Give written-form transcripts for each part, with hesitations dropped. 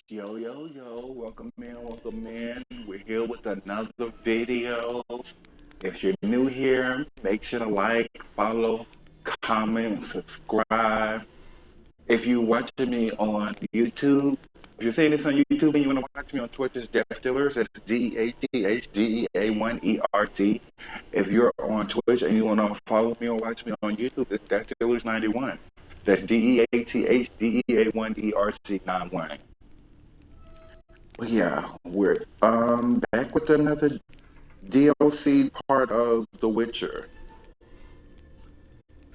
Yo, yo, yo, welcome in, welcome in. We're here with another video. If you're new here, make sure to like, follow, comment, subscribe. If you're watching me on YouTube, if you're seeing this on YouTube and you want to watch me on Twitch, it's Jeff Dillers. That's DEHDEA1ERT. If you're on Twitch and you want to follow me or watch me on YouTube, it's Jeff Dillers91. That's DEHDEA1ERC91. But yeah, we're back with another DLC part of The Witcher.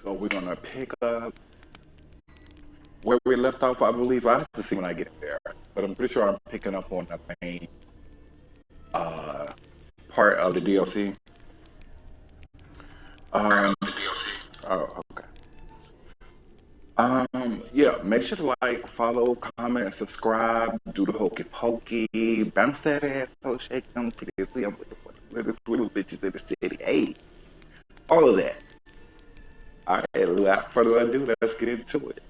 So we're gonna pick up where we left off. I believe I have to see when I get there, but I'm pretty sure I'm picking up on the main uh part of the DLC. Oh, okay. Yeah, make sure to like, follow, comment, subscribe, do the hokey pokey, bounce that ass, so shake them titties, I'm little bitches in the city. Hey, all of that. All right, without further ado, let's get into it.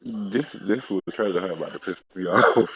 This was treasure hunt about to piss me off.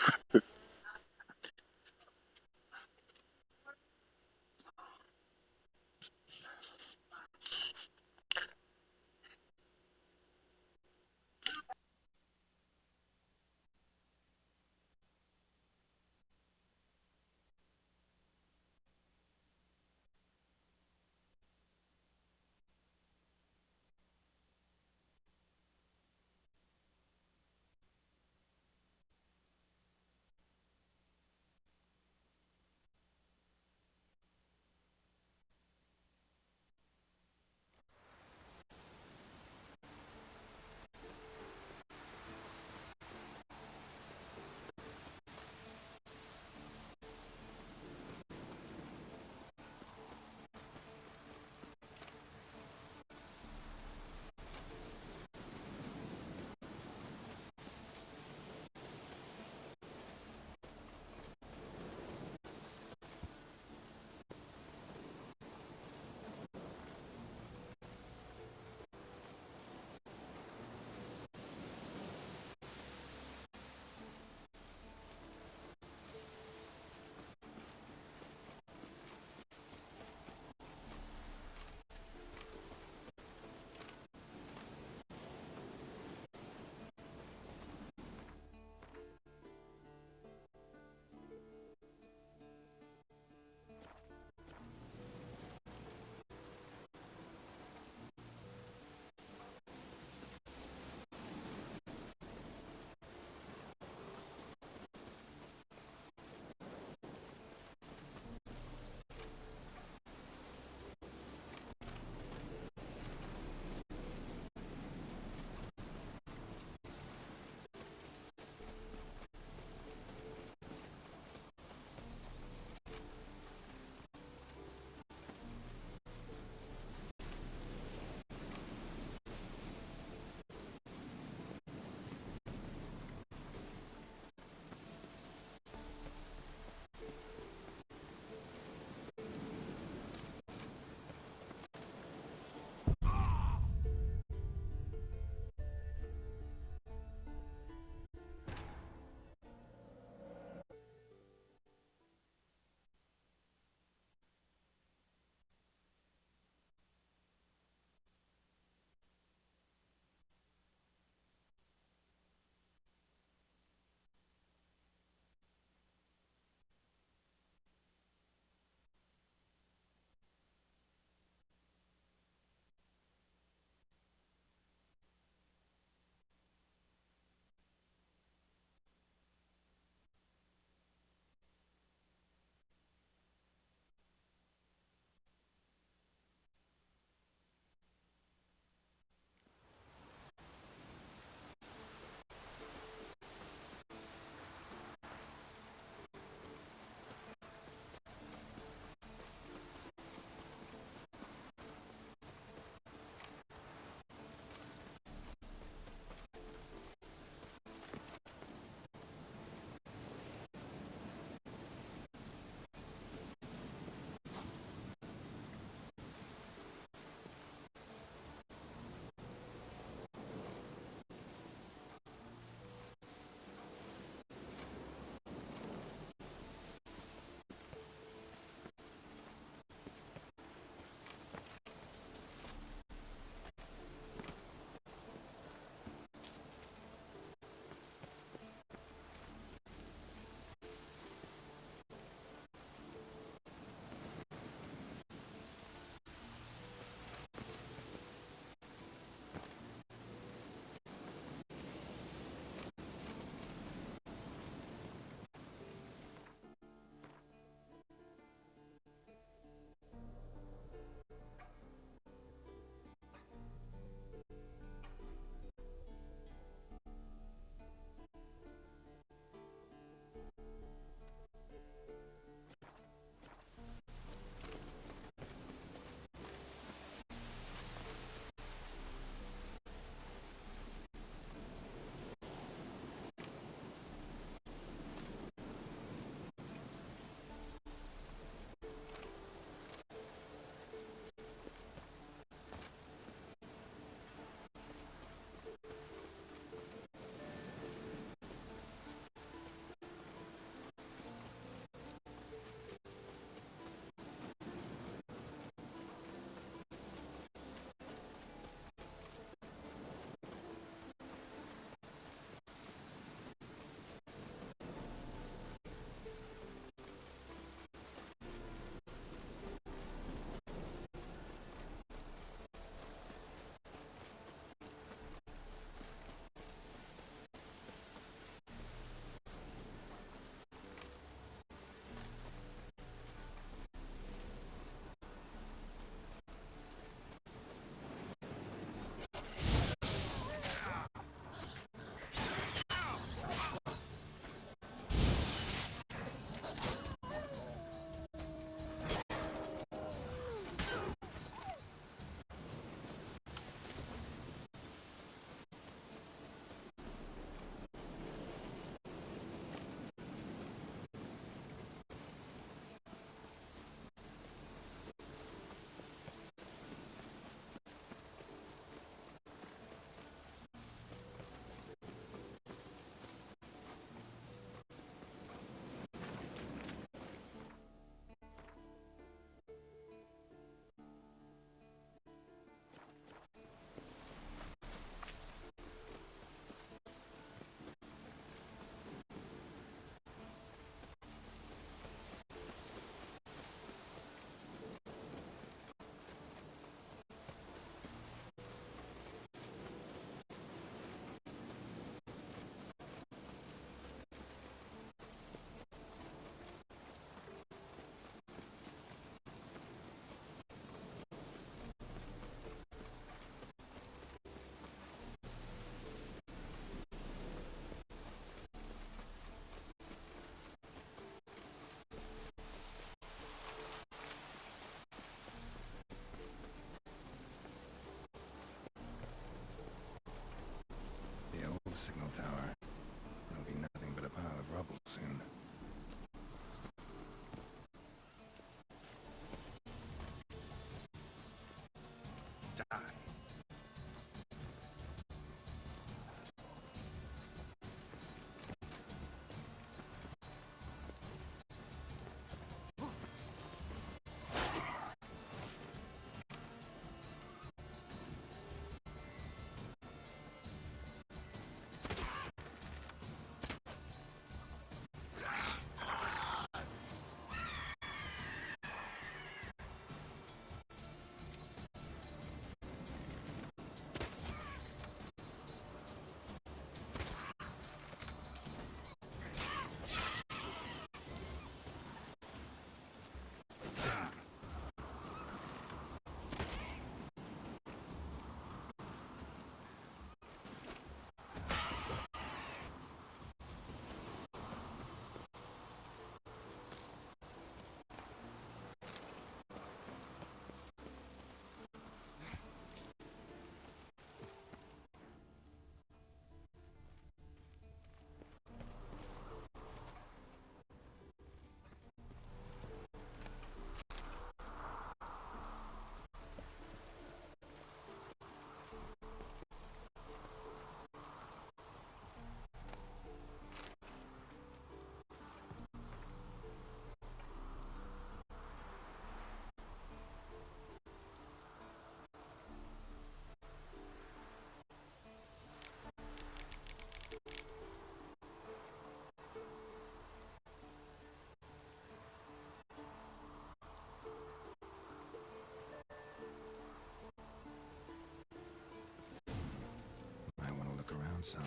some.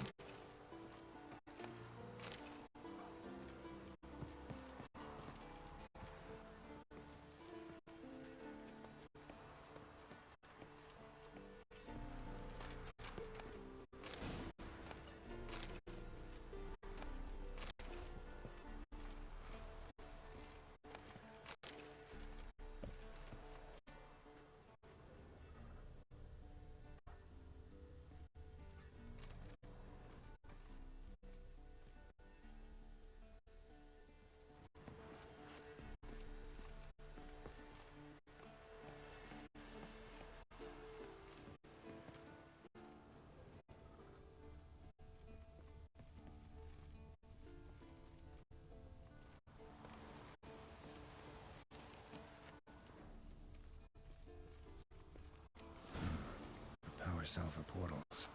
Power cell for portals.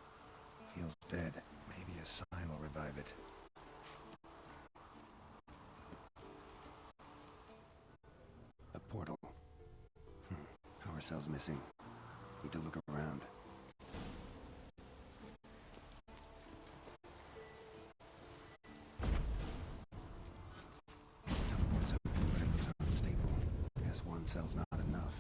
Feels dead. Maybe a sign will revive it. A portal. Power cell's missing. Need to look around. Teleport's open, but it looks unstable. Guess one cell's not enough.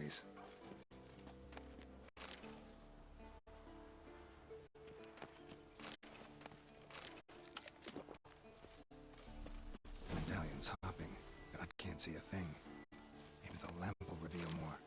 please. Medallion's hopping, but I can't see a thing. Maybe the lamp will reveal more.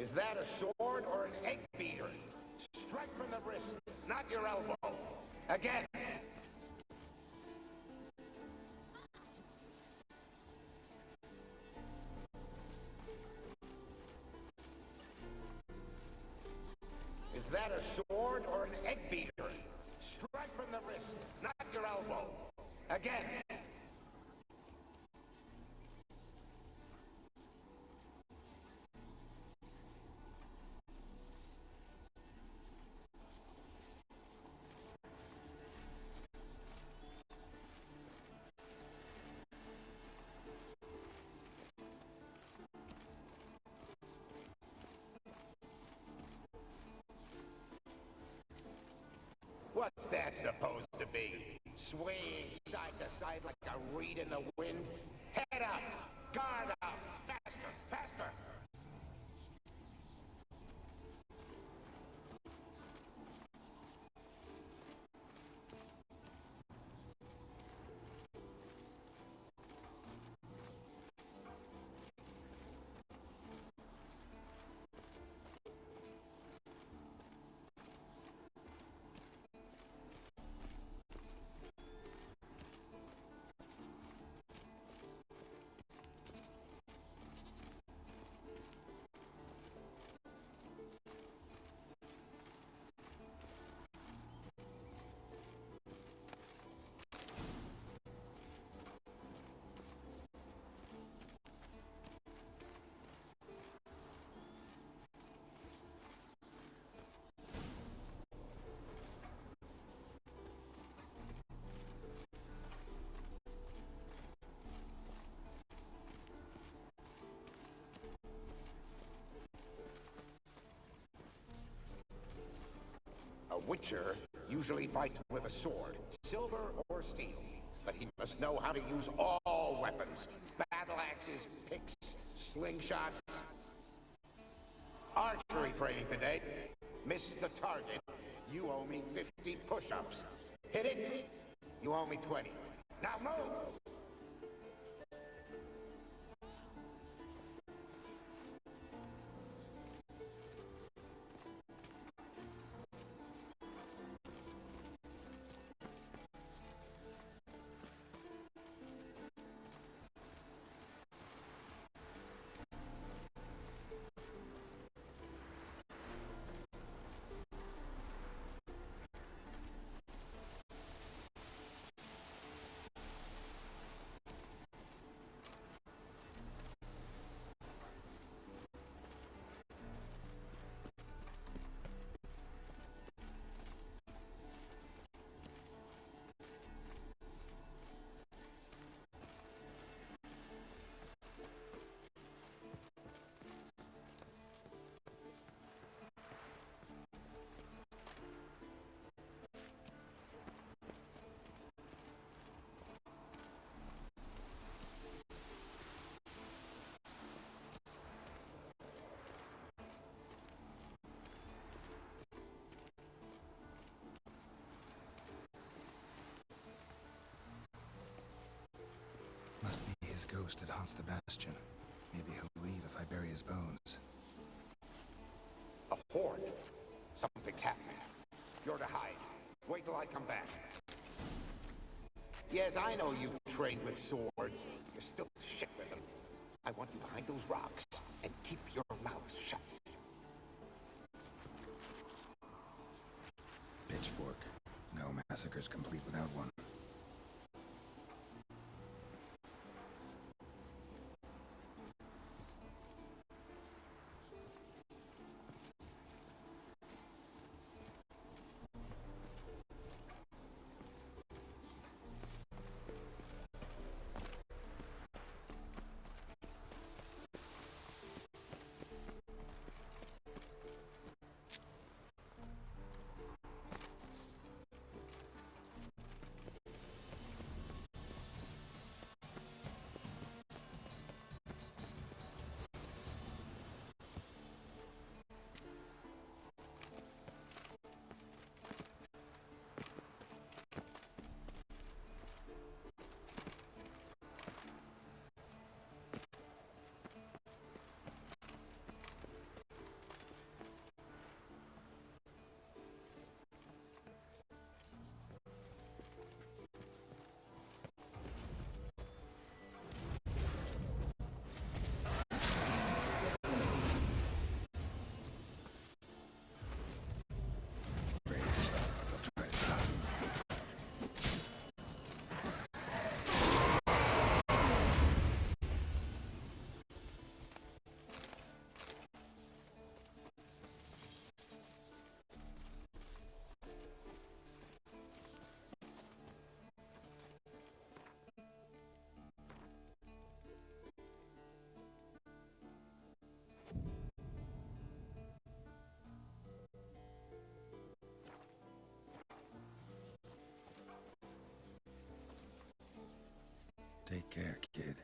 Is that a sword or an egg beater? Strike from the wrist, not your elbow. Again. Is that a sword or an egg beater? Strike from the wrist, not your elbow. Again. What's that supposed to be? Swaying side to side like a reed in the wind? Head up! Guard up! Faster! Faster! A witcher usually fights with a sword, silver or steel. But he must know how to use all weapons. Battle axes, picks, slingshots. Archery training today. Miss the target. You owe me 50 push-ups. Hit it. You owe me 20. Now move! ghost that haunts the Bastion. Maybe he'll leave if I bury his bones. A horde. Something's happening. You're to hide. Wait till I come back. Yes, I know you've trained with swords. You're still shit with them. I want you behind those rocks and keep your mouth shut. Pitchfork. No massacre's complete without one. Take care, kid.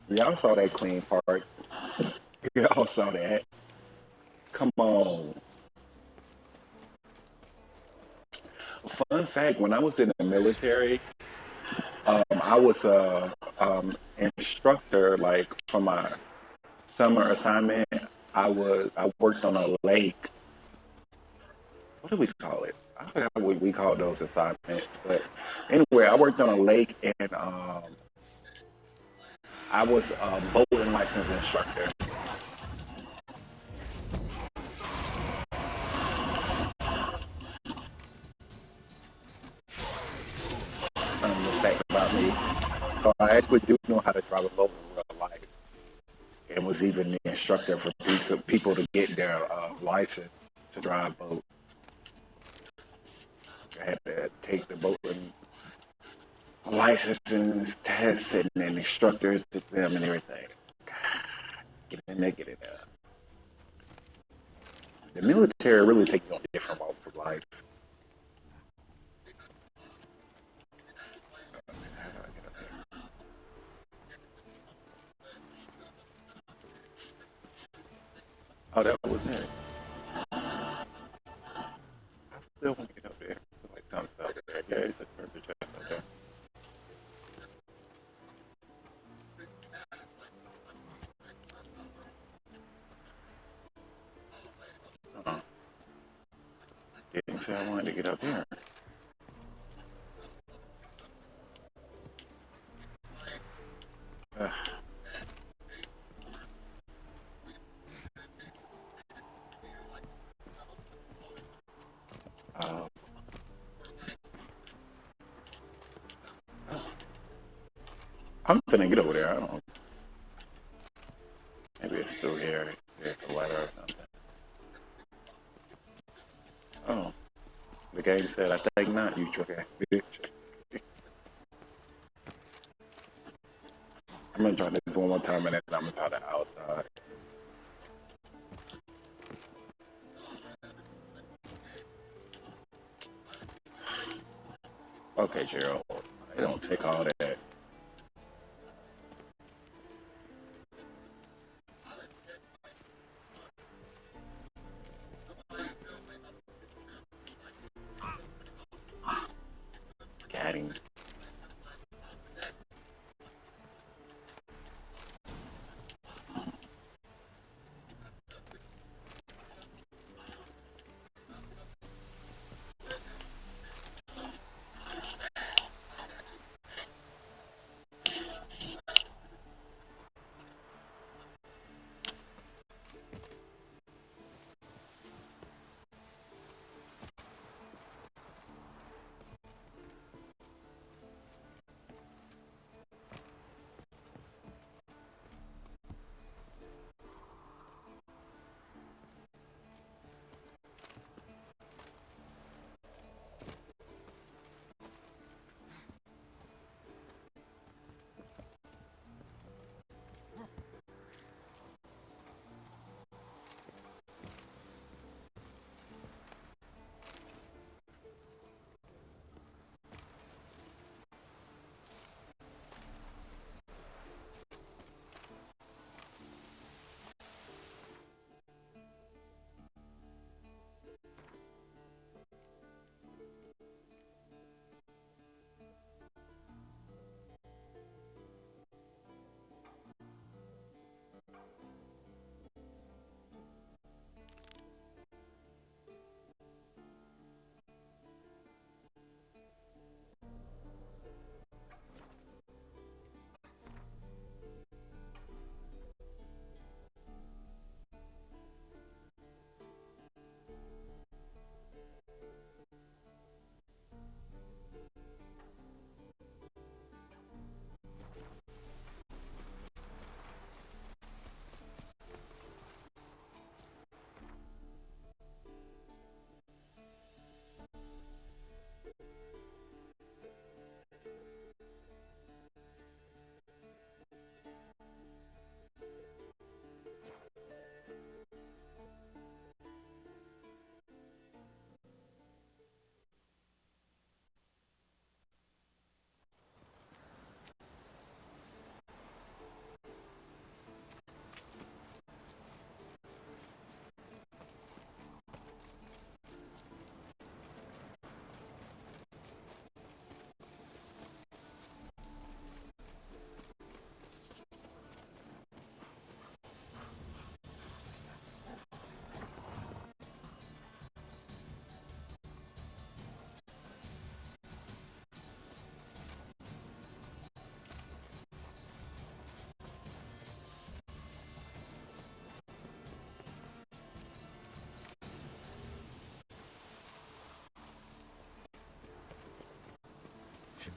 Y'all saw that clean part. Y'all saw that. Come on. Fun fact: when I was in the military, I was a instructor. Like for my summer assignment, I worked on a lake. What do we call it? I forgot what we call those assignments. But anyway, I worked on a lake, and I was a boating license instructor. The fact about me. So I actually do know how to drive a boat in real life, and was even the instructor for people to get their license to drive boat. I had to take the boat and licenses, tests, and then instructors exam and everything. Get in there, get in there. The military really takes you on different walks of life. How do I get up there? Oh, that was it. I still want to get up there. Like something up there. Yeah, it's a perfect chest up there. Uh-uh. Didn't say I wanted to get up there. Uh, uh, I'm finna get over there. I don't know. Maybe it's still here. There's a ladder or something. Oh, the game said, I think not, you trick ass bitch. I'm gonna try this one more time and then I'm gonna try the outside. Okay, Gerald. It don't take all that. Got him.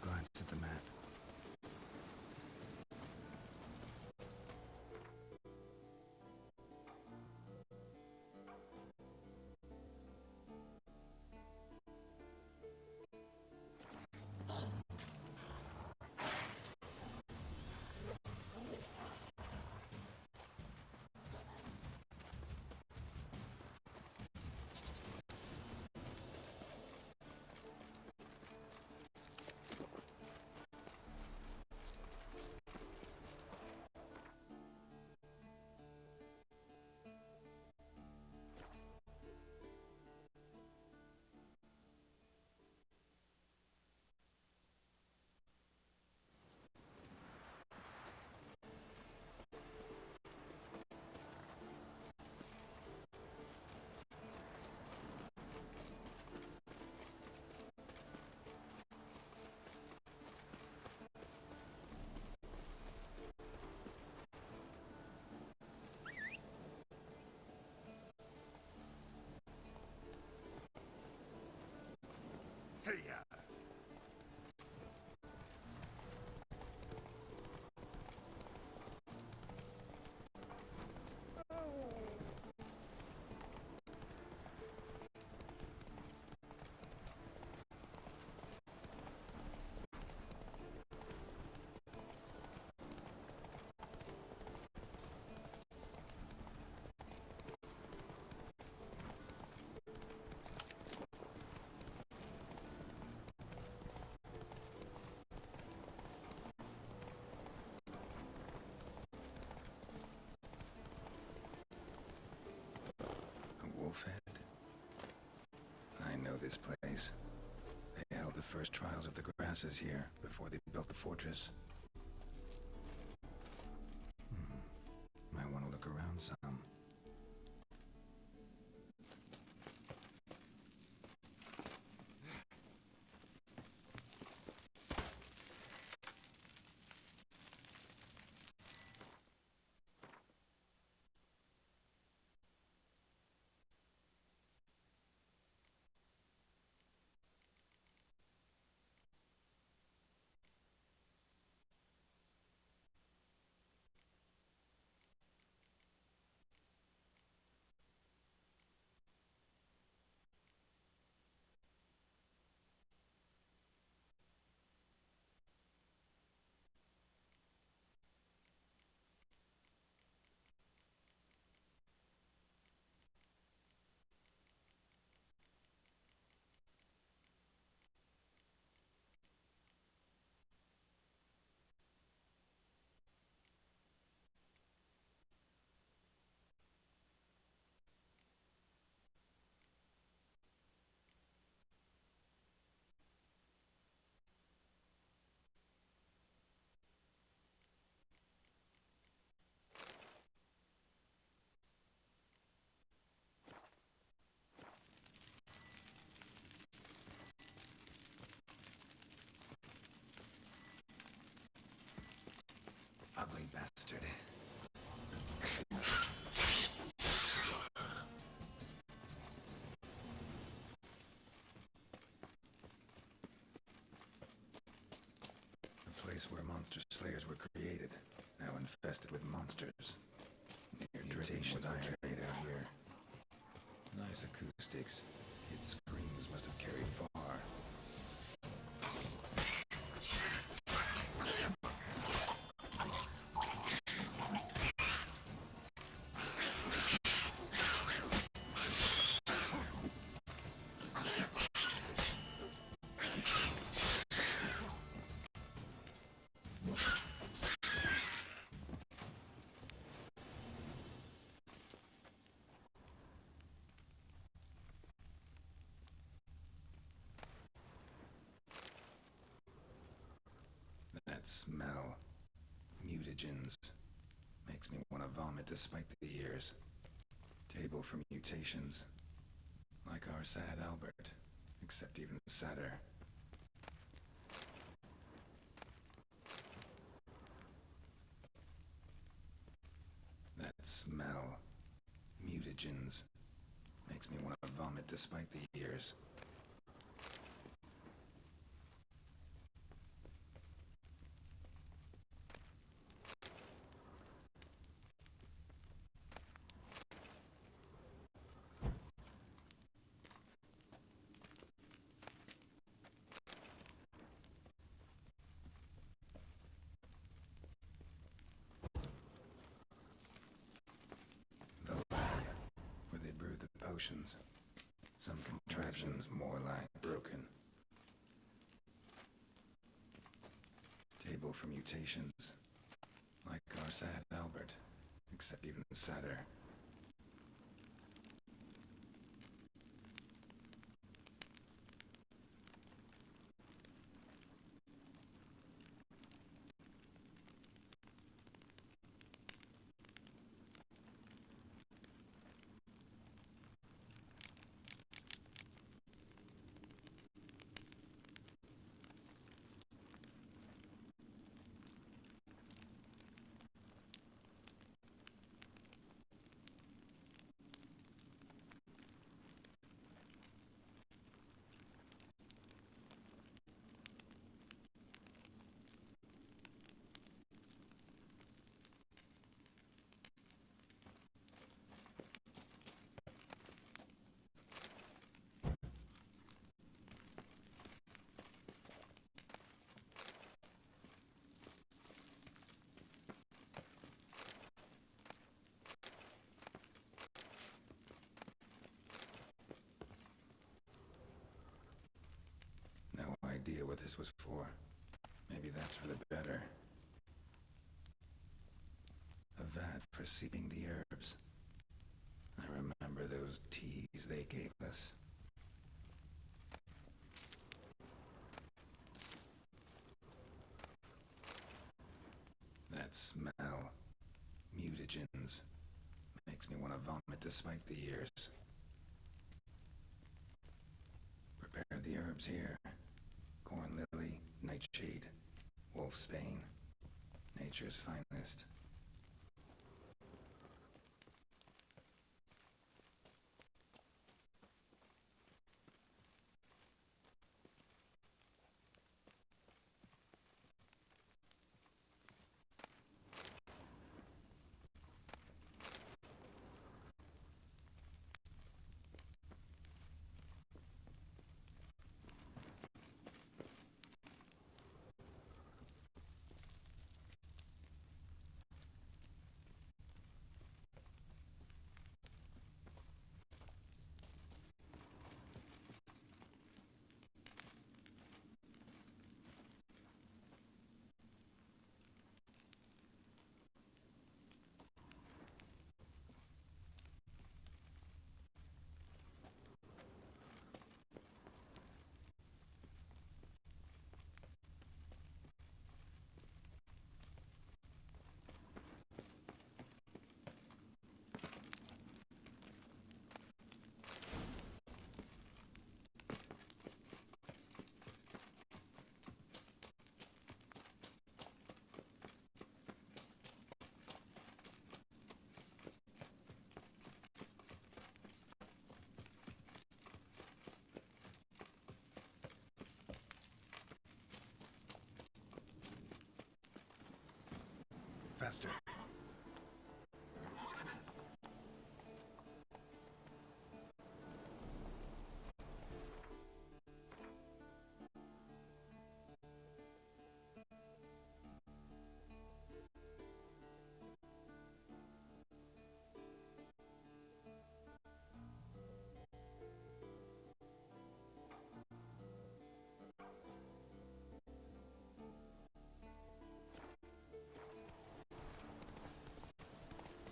glance at the map. Hey-ya! A wolf head? I know this place. They held the first trials of the grasses here before they built the fortress. Might want to look around some. Ugly bastard. The place where monster slayers were created, now infested with monsters. Near irritation with iron made out here. Nice acoustics. Its screams must have carried far. That smell. Mutagens. Makes me want to vomit despite the years. Table for mutations. Like our sad Albert, except even sadder. That smell. Mutagens. Makes me want to vomit despite the years. potions. Some contraptions more like broken. Table for mutations. Like our sad Albert, except even sadder. No idea what this was for. Maybe that's for the better. A vat for seeping the herbs. I remember those teas they gave us. That smell. Mutagens. Makes me want to vomit despite the years. Prepare the herbs here. Corn lily, nightshade, wolfsbane. Nature's finest. Faster.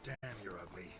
Damn, you're ugly.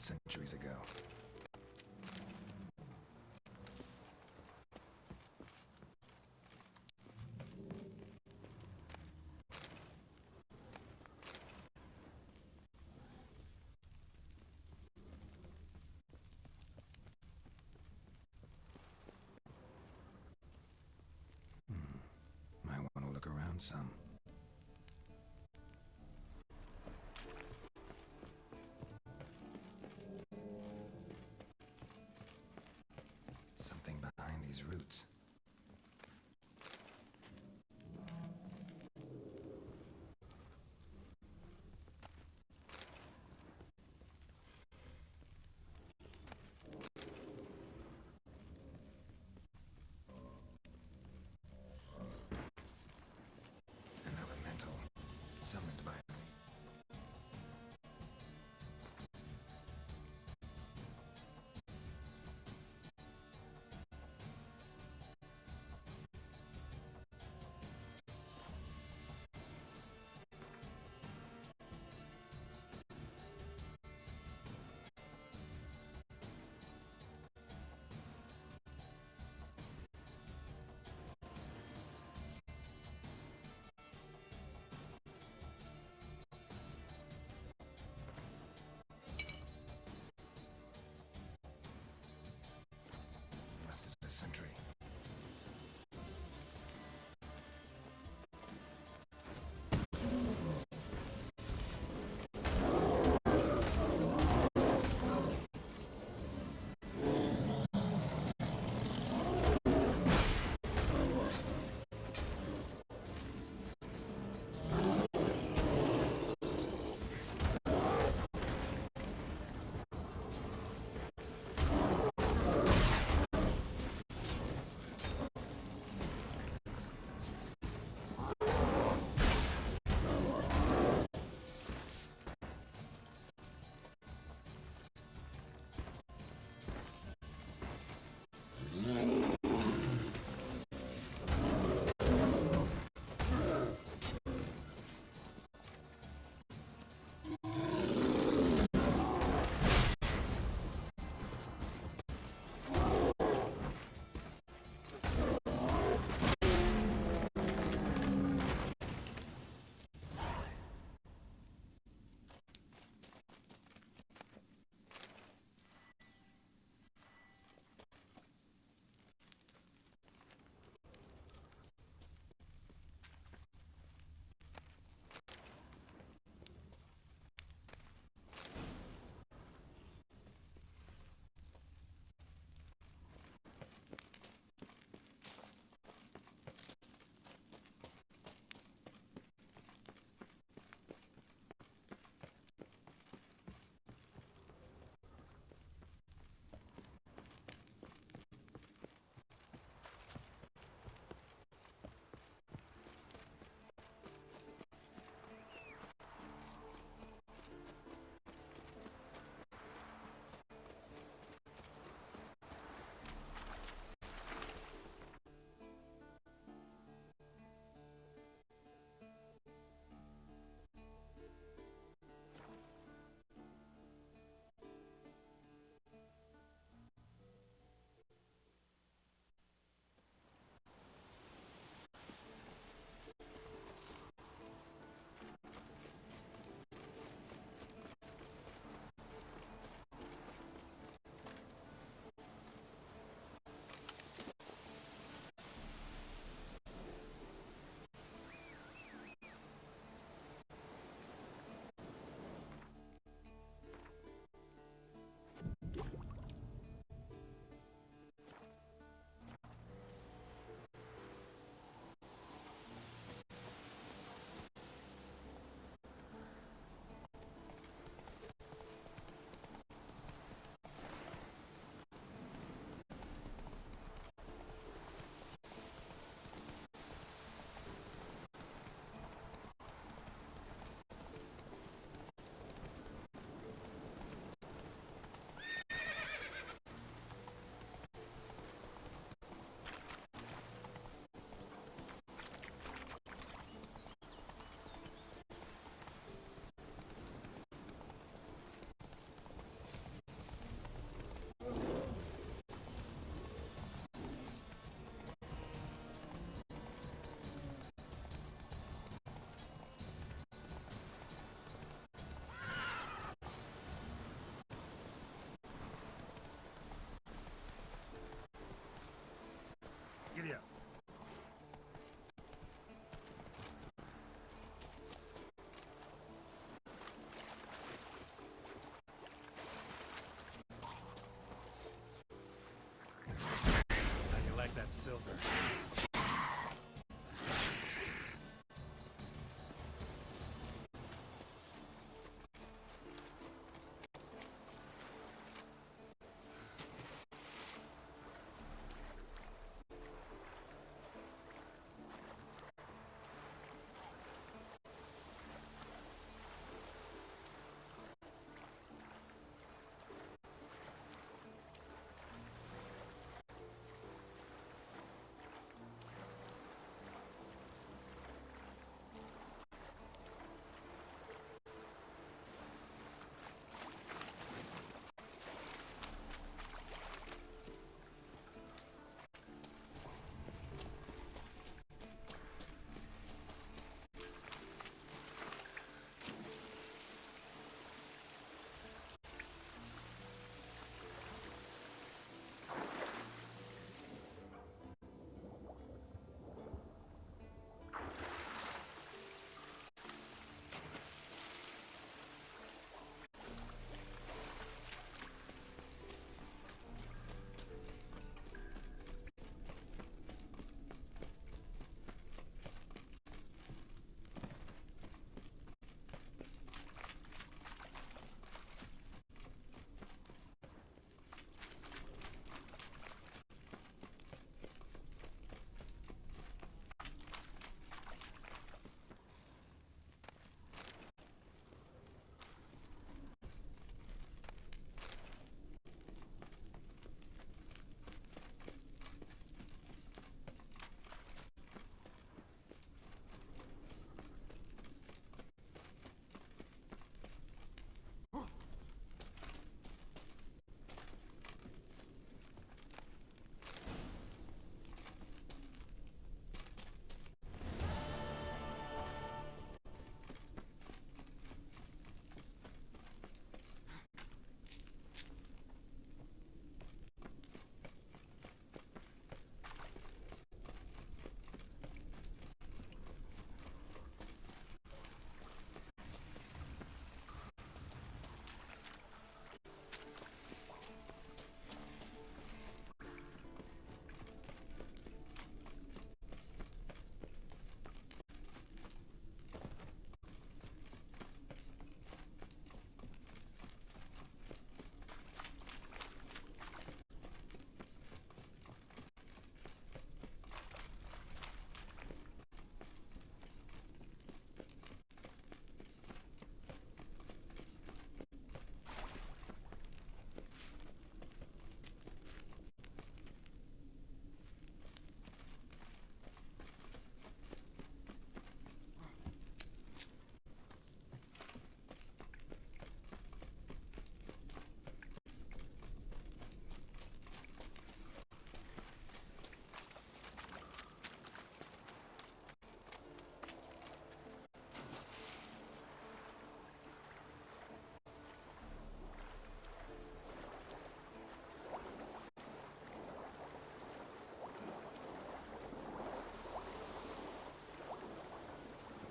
centuries ago. Might want to look around some. Something behind these roots. An elemental summoned by me. Left is a sentry.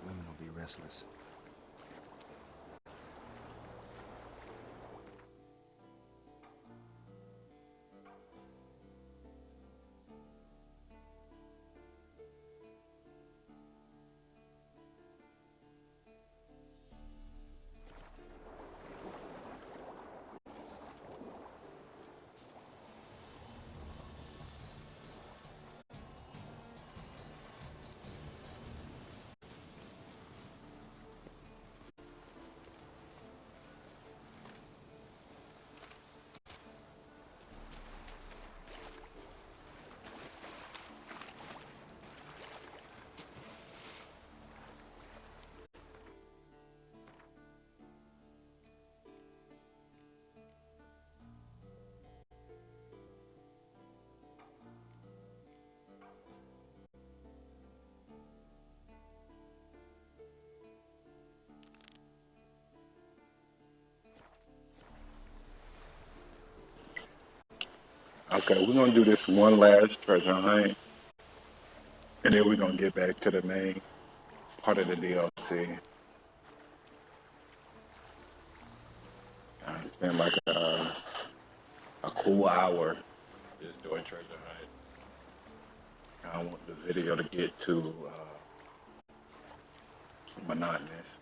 The women will be restless. Okay, we're gonna do this one last treasure hunt, and then we're gonna get back to the main part of the DLC. I spent like a cool hour just doing treasure hunt. I don't want the video to get too monotonous.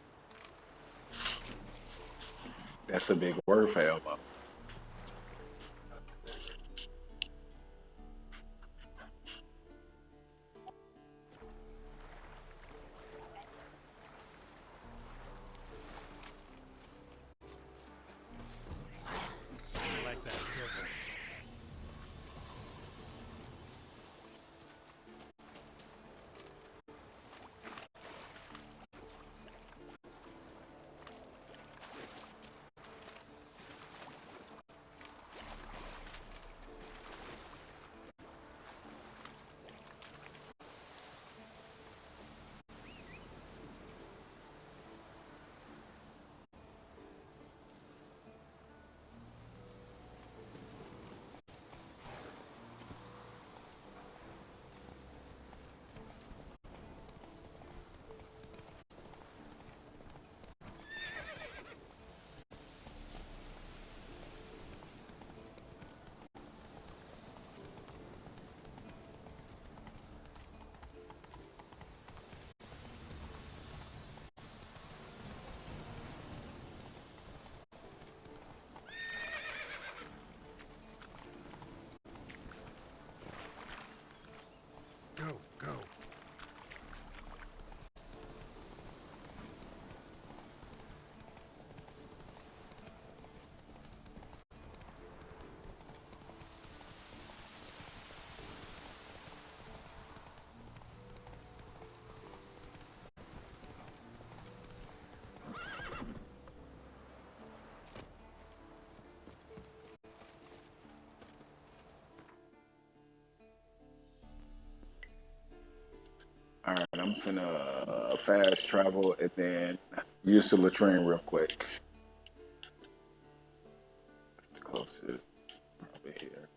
That's a big word for Elmo. I like that silver. Go, go. All right, I'm finna fast travel and then use the latrine real quick. That's the closest. Probably here.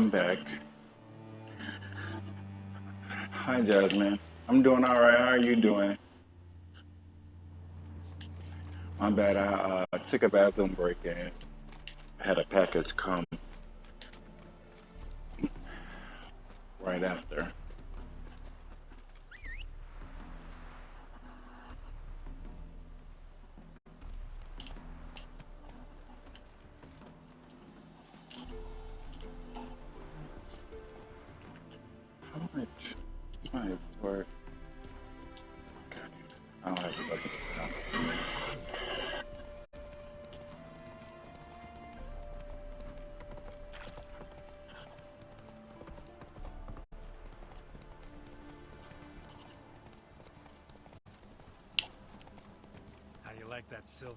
I'm back. Hi, Jasmine. I'm doing all right. How are you doing? My bad. I took a bathroom break and had a package come right after. How much? My inventory. Okay. I don't have to look at it now. How you like that silver?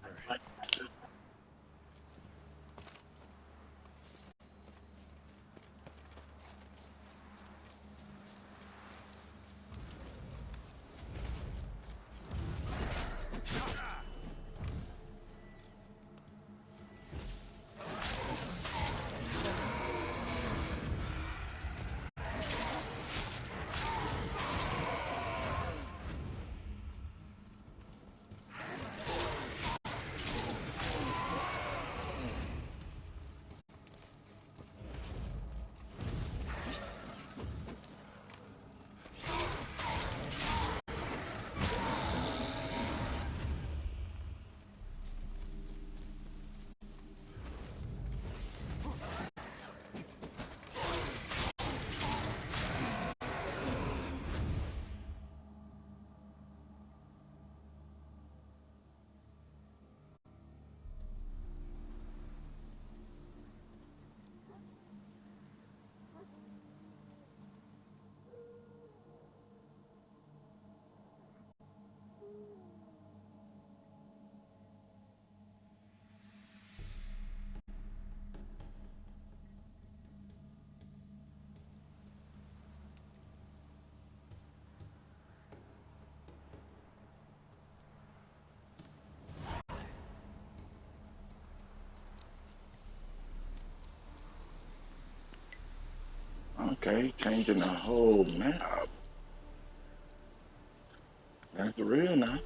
Okay, changing the whole map. That's real now.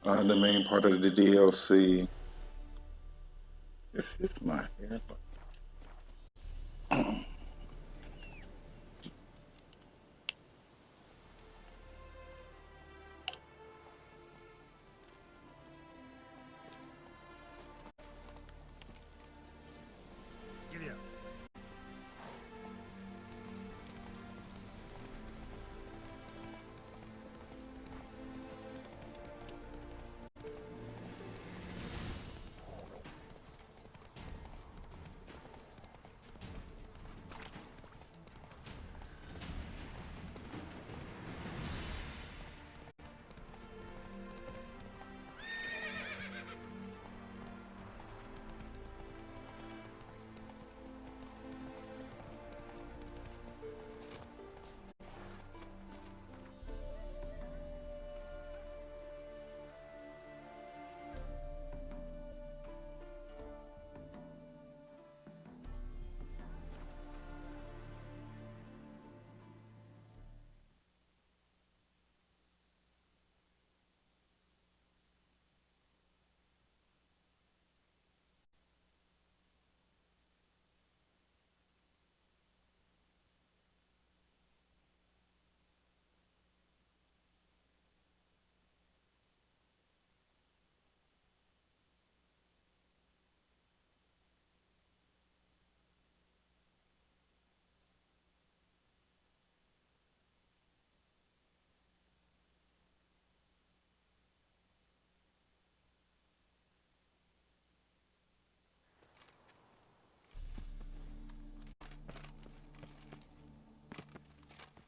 The main part of the DLC. It's my hair. Giddy up.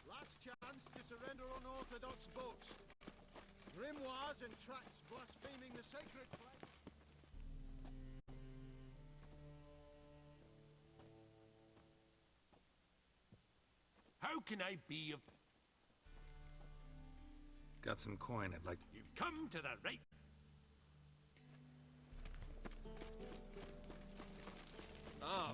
Last chance to surrender unorthodox books. Grimoires and tracts blaspheming the sacred flame. How can I be of... Got some coin I'd like to... You've come to the right... Ah.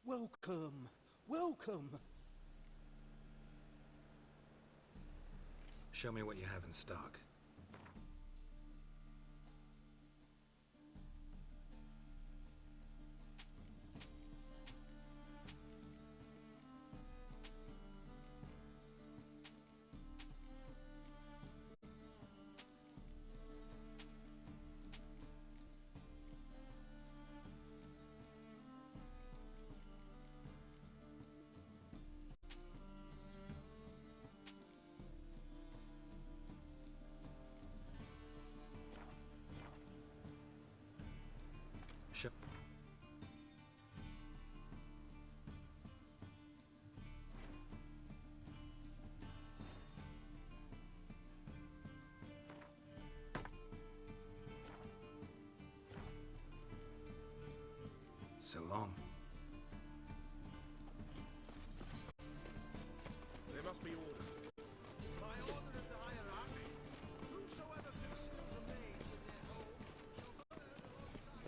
Welcome, welcome. Show me what you have in stock. Show... So long. There must be order. By order of the hierarch, whosoever conceals a mage in their home shall burn it alongside.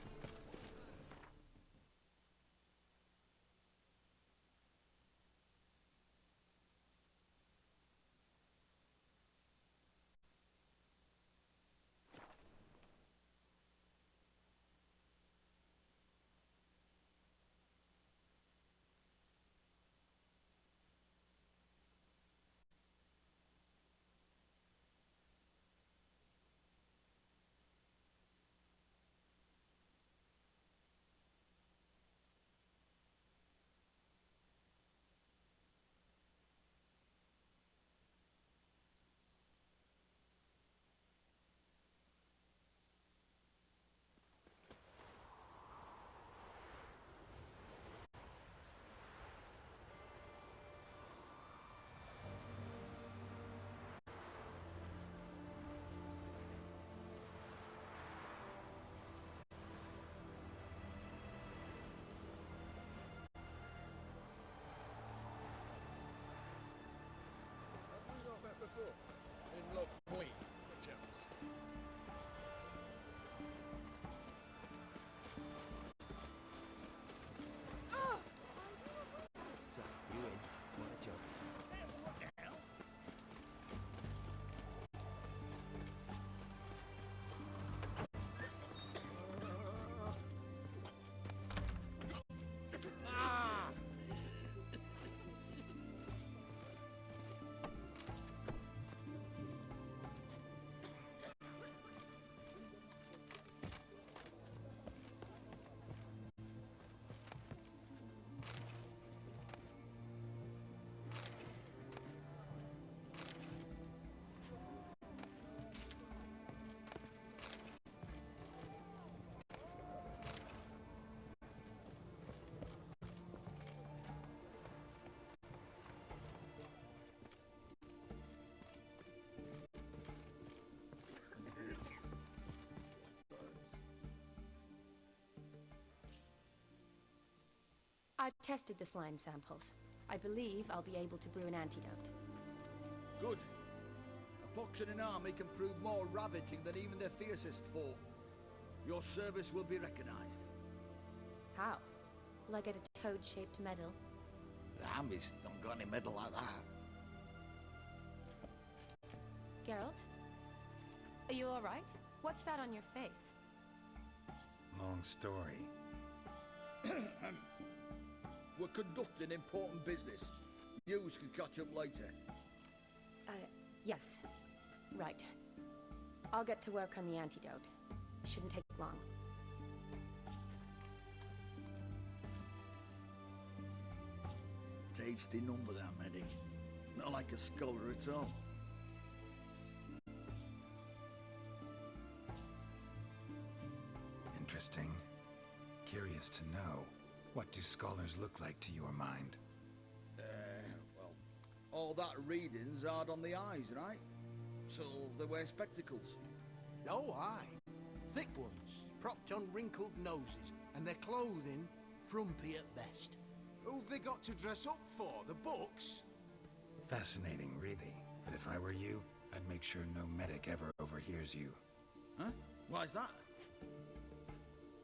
I've tested the slime samples. I believe I'll be able to brew an antidote. Good. A pox in an army can prove more ravaging than even their fiercest foe. Your service will be recognized. How? Will I get a toad-shaped medal? The army's not got any medal like that. Geralt? Are you alright? What's that on your face? Long story. We're conducting important business. Yous can catch up later. Yes. Right. I'll get to work on the antidote. Shouldn't take long. Tasty number, that medic. Not like a scholar at all. Interesting. Curious to know, what do scholars look like to your mind? Well, all that reading's hard on the eyes, right? So they wear spectacles. Oh, aye. Thick ones, propped on wrinkled noses, and their clothing frumpy at best. Who've they got to dress up for? The books? Fascinating, really. But if I were you, I'd make sure no medic ever overhears you. Huh? Why's that?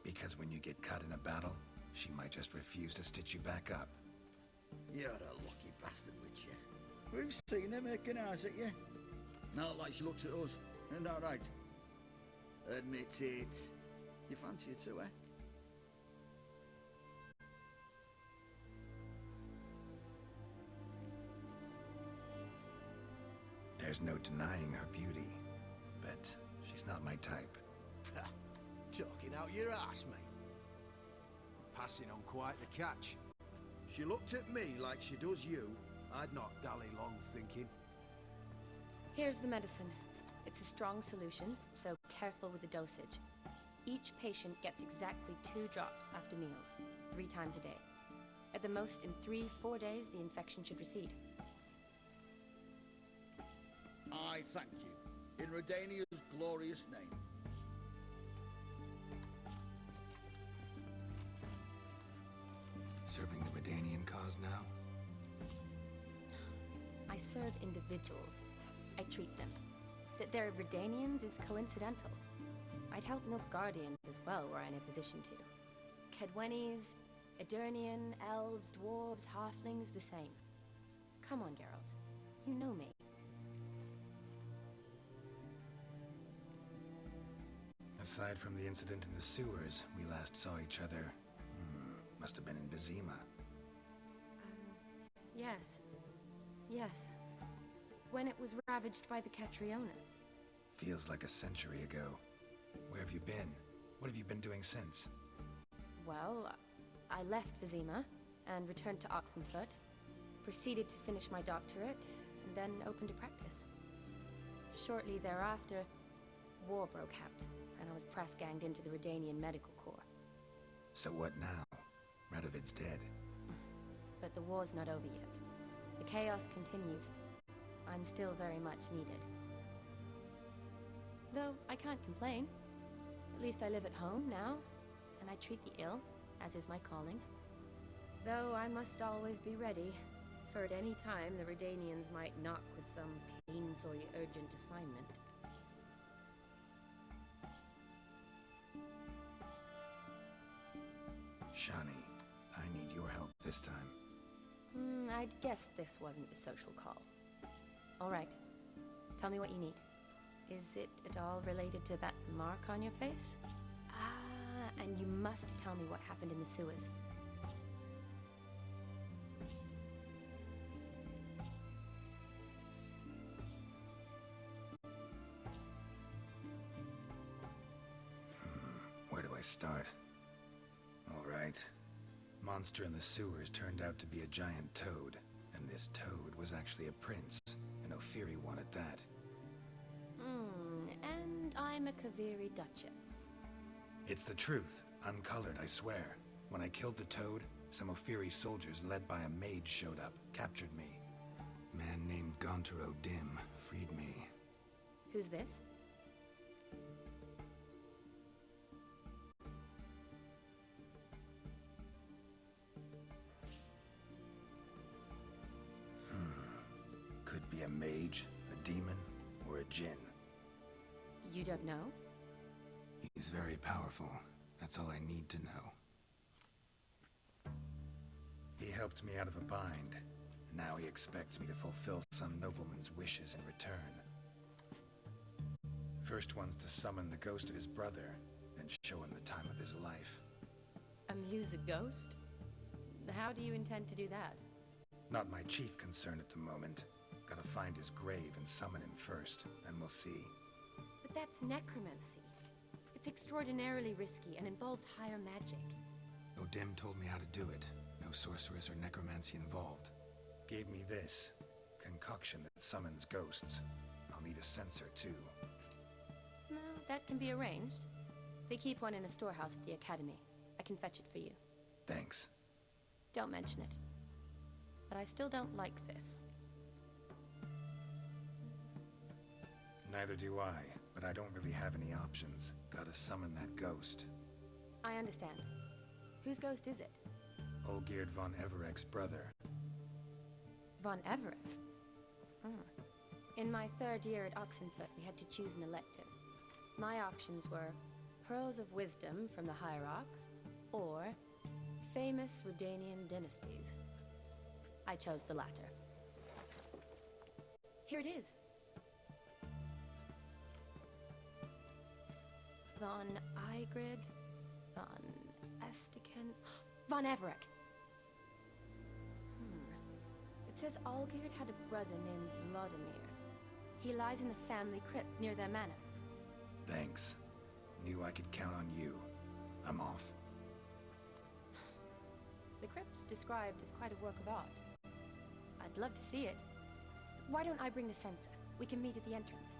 Because when you get caught in a battle, she might just refuse to stitch you back up. You're a lucky bastard, Witcher. We've seen her making eyes at you. Not like she looks at us. Isn't that right? Admit it. You fancy her too, eh? There's no denying her beauty, but she's not my type. Talking out your ass, mate. Passing on quite the catch. She looked at me like she does you. I'd not dally long thinking. Here's the medicine. It's a strong solution, so careful with the dosage. Each patient gets exactly 2 drops after meals, 3 times a day. At the most, in 3-4 days, the infection should recede. I thank you. In Redania's glorious name. Serving the Redanian cause now? I serve individuals. I treat them. That they're Redanians is coincidental. I'd help Nilfgaardians as well were I in a position to. Kedwenis, Edirnian, elves, dwarves, halflings, the same. Come on, Geralt. You know me. Aside from the incident in the sewers, we last saw each other. Must have been in Vizima. Yes. Yes. When it was ravaged by the Catriona. Feels like a century ago. Where have you been? What have you been doing since? Well, I left Vizima and returned to Oxenfurt. Proceeded to finish my doctorate, and then opened a practice. Shortly thereafter, war broke out, and I was press-ganged into the Redanian Medical Corps. So what now? Radovid's dead. But the war's not over yet. The chaos continues. I'm still very much needed. Though I can't complain. At least I live at home now, and I treat the ill, as is my calling. Though I must always be ready, for at any time the Redanians might knock with some painfully urgent assignment. Shani, I need your help this time. I'd guess this wasn't a social call. All right. Tell me what you need. Is it at all related to that mark on your face? Ah, and you must tell me what happened in the sewers. Where do I start? All right. Monster in the sewers turned out to be a giant toad, and this toad was actually a prince, an Ophiri one at that. And I'm a Kaviri Duchess. It's the truth, uncolored, I swear. When I killed the toad, some Ophiri soldiers led by a mage showed up, captured me. A man named Gontaro Dim freed me. Who's this? mage, a demon, or a djinn? You don't know? He's very powerful. That's all I need to know. He helped me out of a bind. Now he expects me to fulfill some nobleman's wishes in return. First one's to summon the ghost of his brother, then show him the time of his life. Amuse a ghost? How do you intend to do that? Not my chief concern at the moment. Gotta find his grave and summon him first, then we'll see. But that's necromancy. It's extraordinarily risky and involves higher magic. O'Dim told me how to do it. No sorceress or necromancy involved. Gave me this concoction that summons ghosts. I'll need a censer too. No, that can be arranged. They keep one in a storehouse at the academy. I can fetch it for you. Thanks. Don't mention it. But I still don't like this. Neither do I, but I don't really have any options. Gotta summon that ghost. I understand. Whose ghost is it? Olgierd von Evereck's brother. Von Everett? In my third year at Oxenfoot, we had to choose an elective. My options were Pearls of Wisdom from the Hierarchs, or famous Redanian dynasties. I chose the latter. Here it is. Von Igrid, Von Estiken, Von Everett. It says Olgierd had a brother named Vladimir. He lies in the family crypt near their manor. Thanks. Knew I could count on you. I'm off. The crypt's described as quite a work of art. I'd love to see it. Why don't I bring the censer? We can meet at the entrance.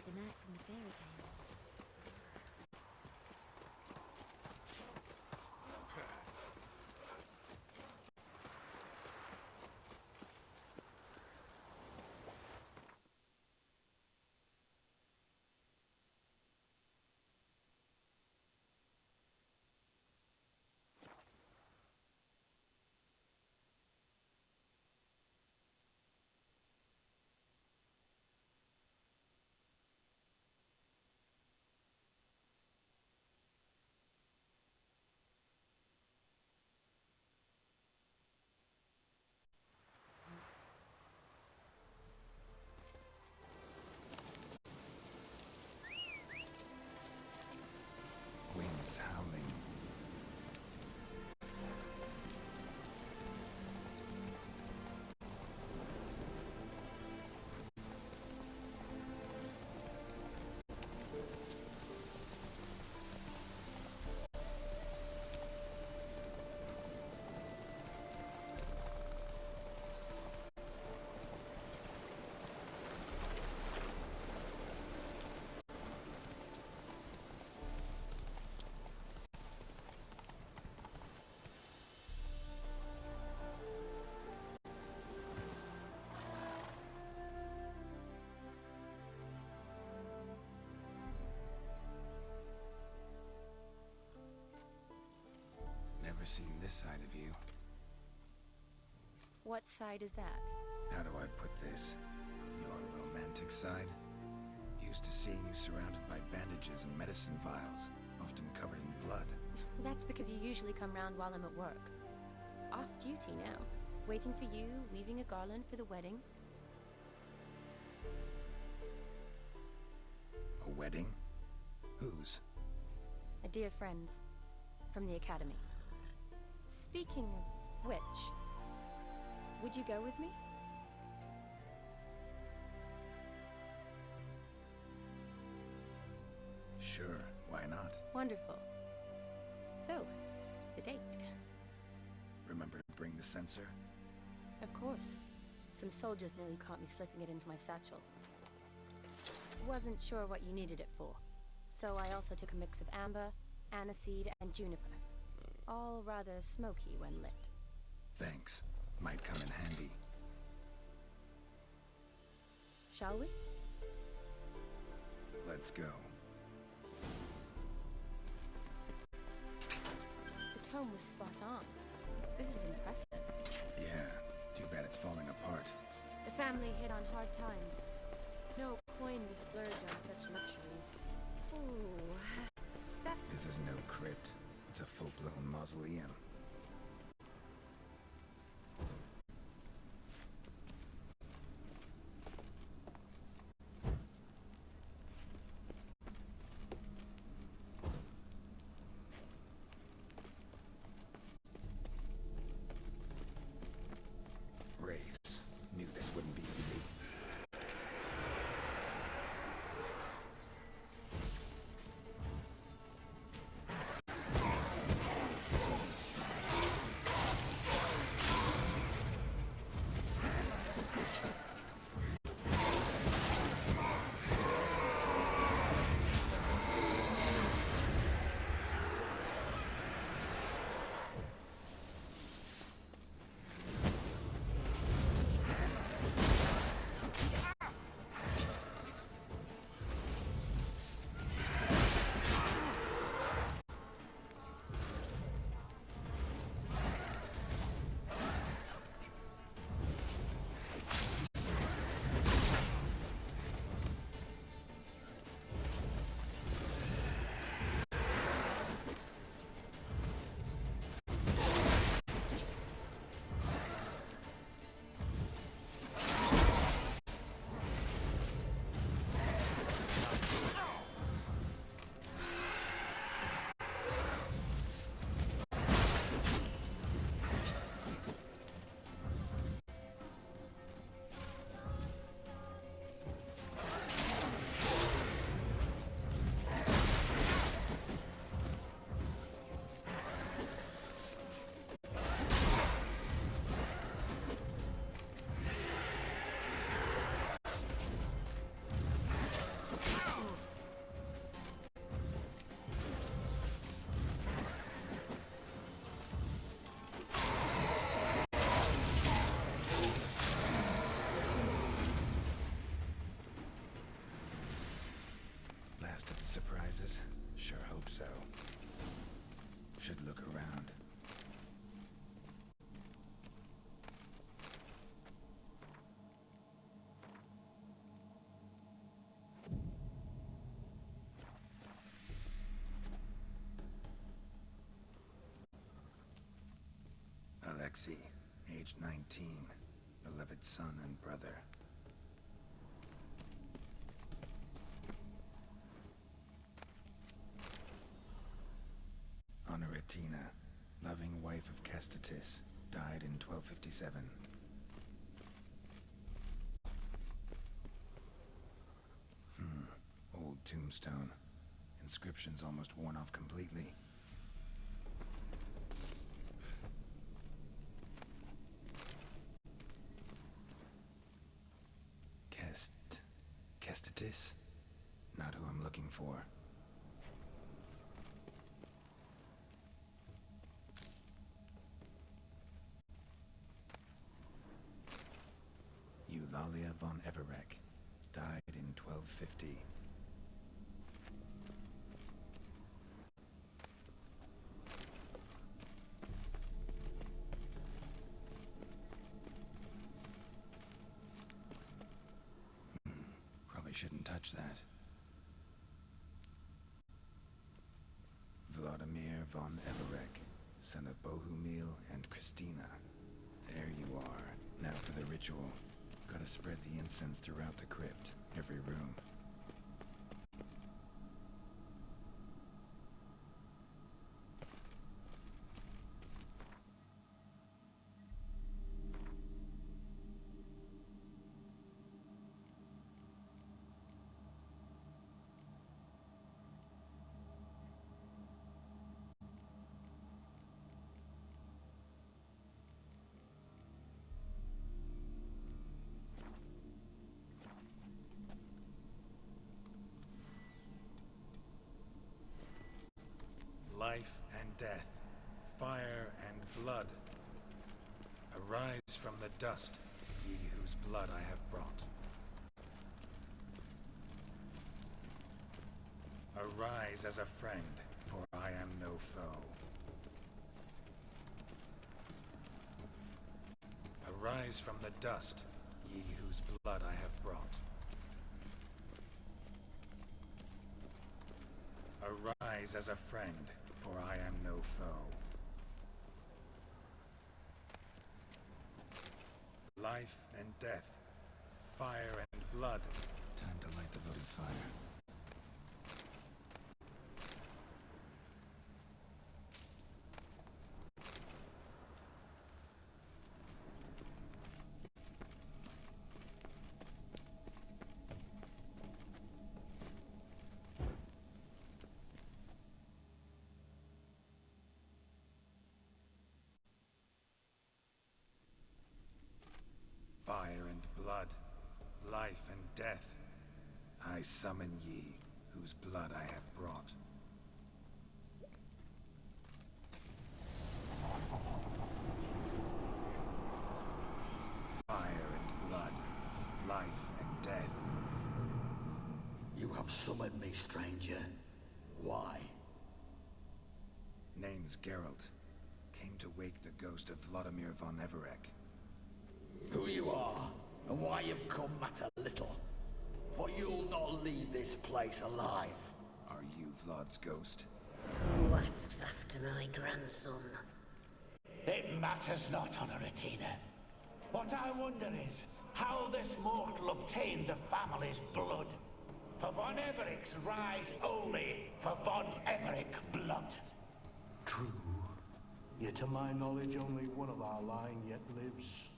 The night from the fairy tales. Winds howling. never seen this side of you. What side is that? How do I put this? Your romantic side? Used to seeing you surrounded by bandages and medicine vials, often covered in blood. That's because you usually come round while I'm at work. Off duty now. Waiting for you, weaving a garland for the wedding. A wedding? Whose? A dear friend's. From the academy. Speaking of which, would you go with me? Sure, why not? Wonderful. So, it's a date. Remember to bring the sensor? Of course. Some soldiers nearly caught me slipping it into my satchel. Wasn't sure what you needed it for, so I also took a mix of amber, aniseed, and juniper. All rather smoky when lit. Thanks. Might come in handy. Shall we? Let's go. The tome was spot on. This is impressive. Yeah, too bad it's falling apart. The family hit on hard times. No coin to splurge on such luxuries. Ooh, that... This is no crypt. It's a full-blown mausoleum. Wraiths. Knew this wouldn't be easy. Last of the surprises? Sure hope so. Should look around. Alexei, age 19, beloved son and brother. Honoratina, loving wife of Kestatis, died in 1257. Old tombstone. Inscription's almost worn off completely. Kestatis? Not who I'm looking for. Eulalia von Everec, died in 1250. shouldn't touch that. Vladimir von Everek, son of Bohumil and Christina. There you are. Now for the ritual. Gotta spread the incense throughout the crypt, every room. Life and death, fire and blood. Arise from the dust, ye whose blood I have brought. Arise as a friend, for I am no foe. Arise from the dust, ye whose blood I have brought. Arise as a friend, for I am no foe. Life and death, fire and blood. Time to light the votive fire. Fire and blood, life and death, I summon ye, whose blood I have brought. Fire and blood, life and death. You have summoned me, stranger. Why? Name's Geralt. Came to wake the ghost of Vladimir von Everek. Who you are, and why you've come matter little. For you'll not leave this place alive. Are you Vlad's ghost? Who asks after my grandson? It matters not, Honoratina. What I wonder is how this mortal obtained the family's blood. For von Everek's rise only for von Everek blood. True. Yet to my knowledge, only one of our line yet lives.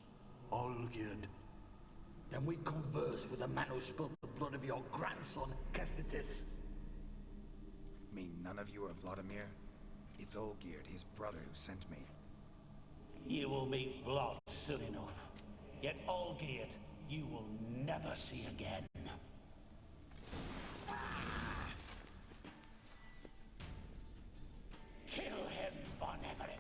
Olgierd. Then we converse with the man who spilled the blood of your grandson, Kestitis. Mean none of you are Vladimir? It's Olgierd, his brother, who sent me. You will meet Vlad soon enough. Yet Olgierd, you will never see again. Kill him, von Everett.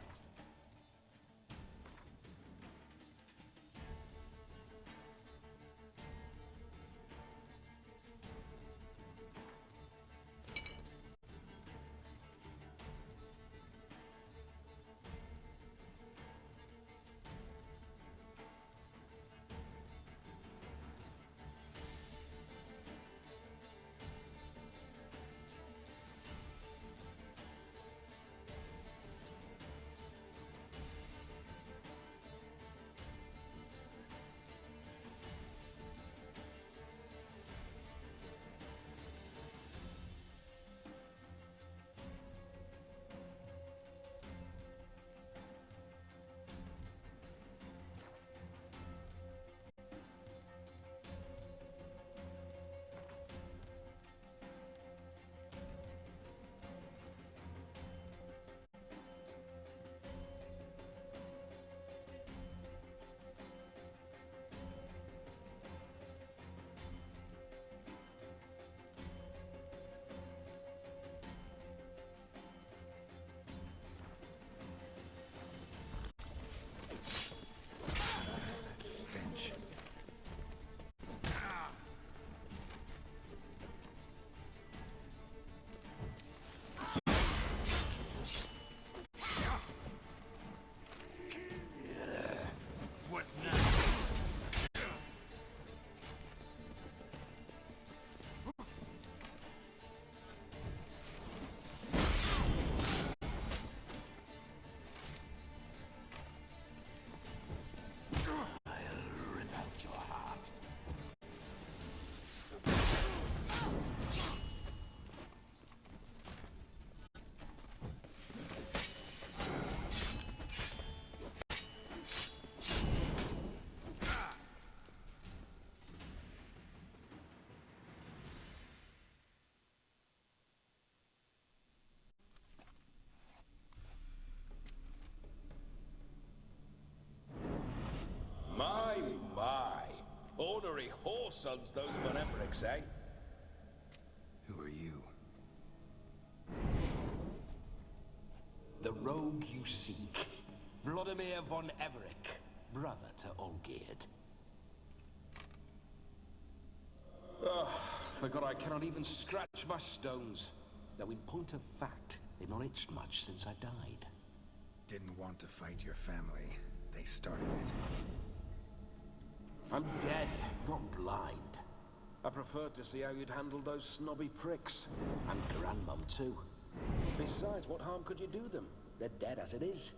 ones, those von Evericks, eh? Who are you? The rogue you seek. Vladimir von Everec, brother to Olgierd. Forgot I cannot even scratch my stones. Though in point of fact, they've not itched much since I died. Didn't want to fight your family. They started it. I'm dead, not blind. I preferred to see how you'd handle those snobby pricks. And Grandmum, too. Besides, what harm could you do them? They're dead as it is.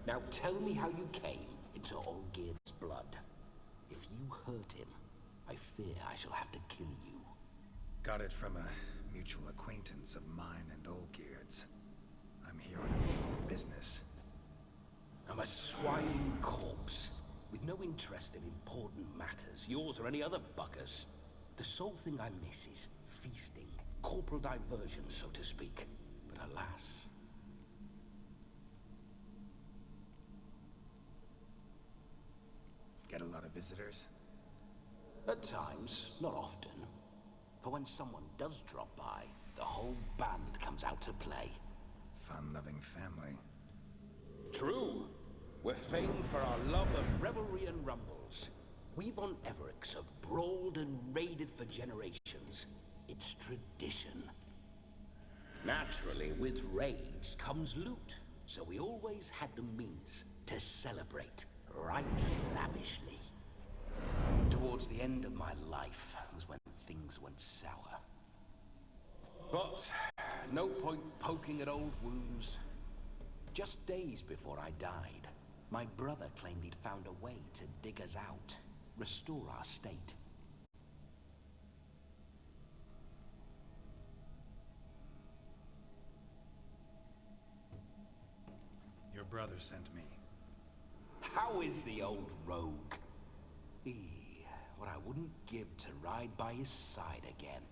Now tell me how you came into Olgierd's blood. If you hurt him, I fear I shall have to kill you. Got it from a mutual acquaintance of mine and Olgierd's. I'm here on business. I'm a swine corpse, with no interest in important matters, yours or any other buggers. The sole thing I miss is feasting, corporal diversion, so to speak. But alas... Get a lot of visitors? At times, not often. For when someone does drop by, the whole band comes out to play. Fun-loving family. True. We're famed for our love of revelry and rumbles. We von Evericks have brawled and raided for generations. It's tradition. Naturally, with raids comes loot, so we always had the means to celebrate right lavishly. Towards the end of my life was when things went sour. But no point poking at old wounds. Just days before I died, my brother claimed he'd found a way to dig us out, restore our state. Your brother sent me. How is the old rogue? What I wouldn't give to ride by his side again.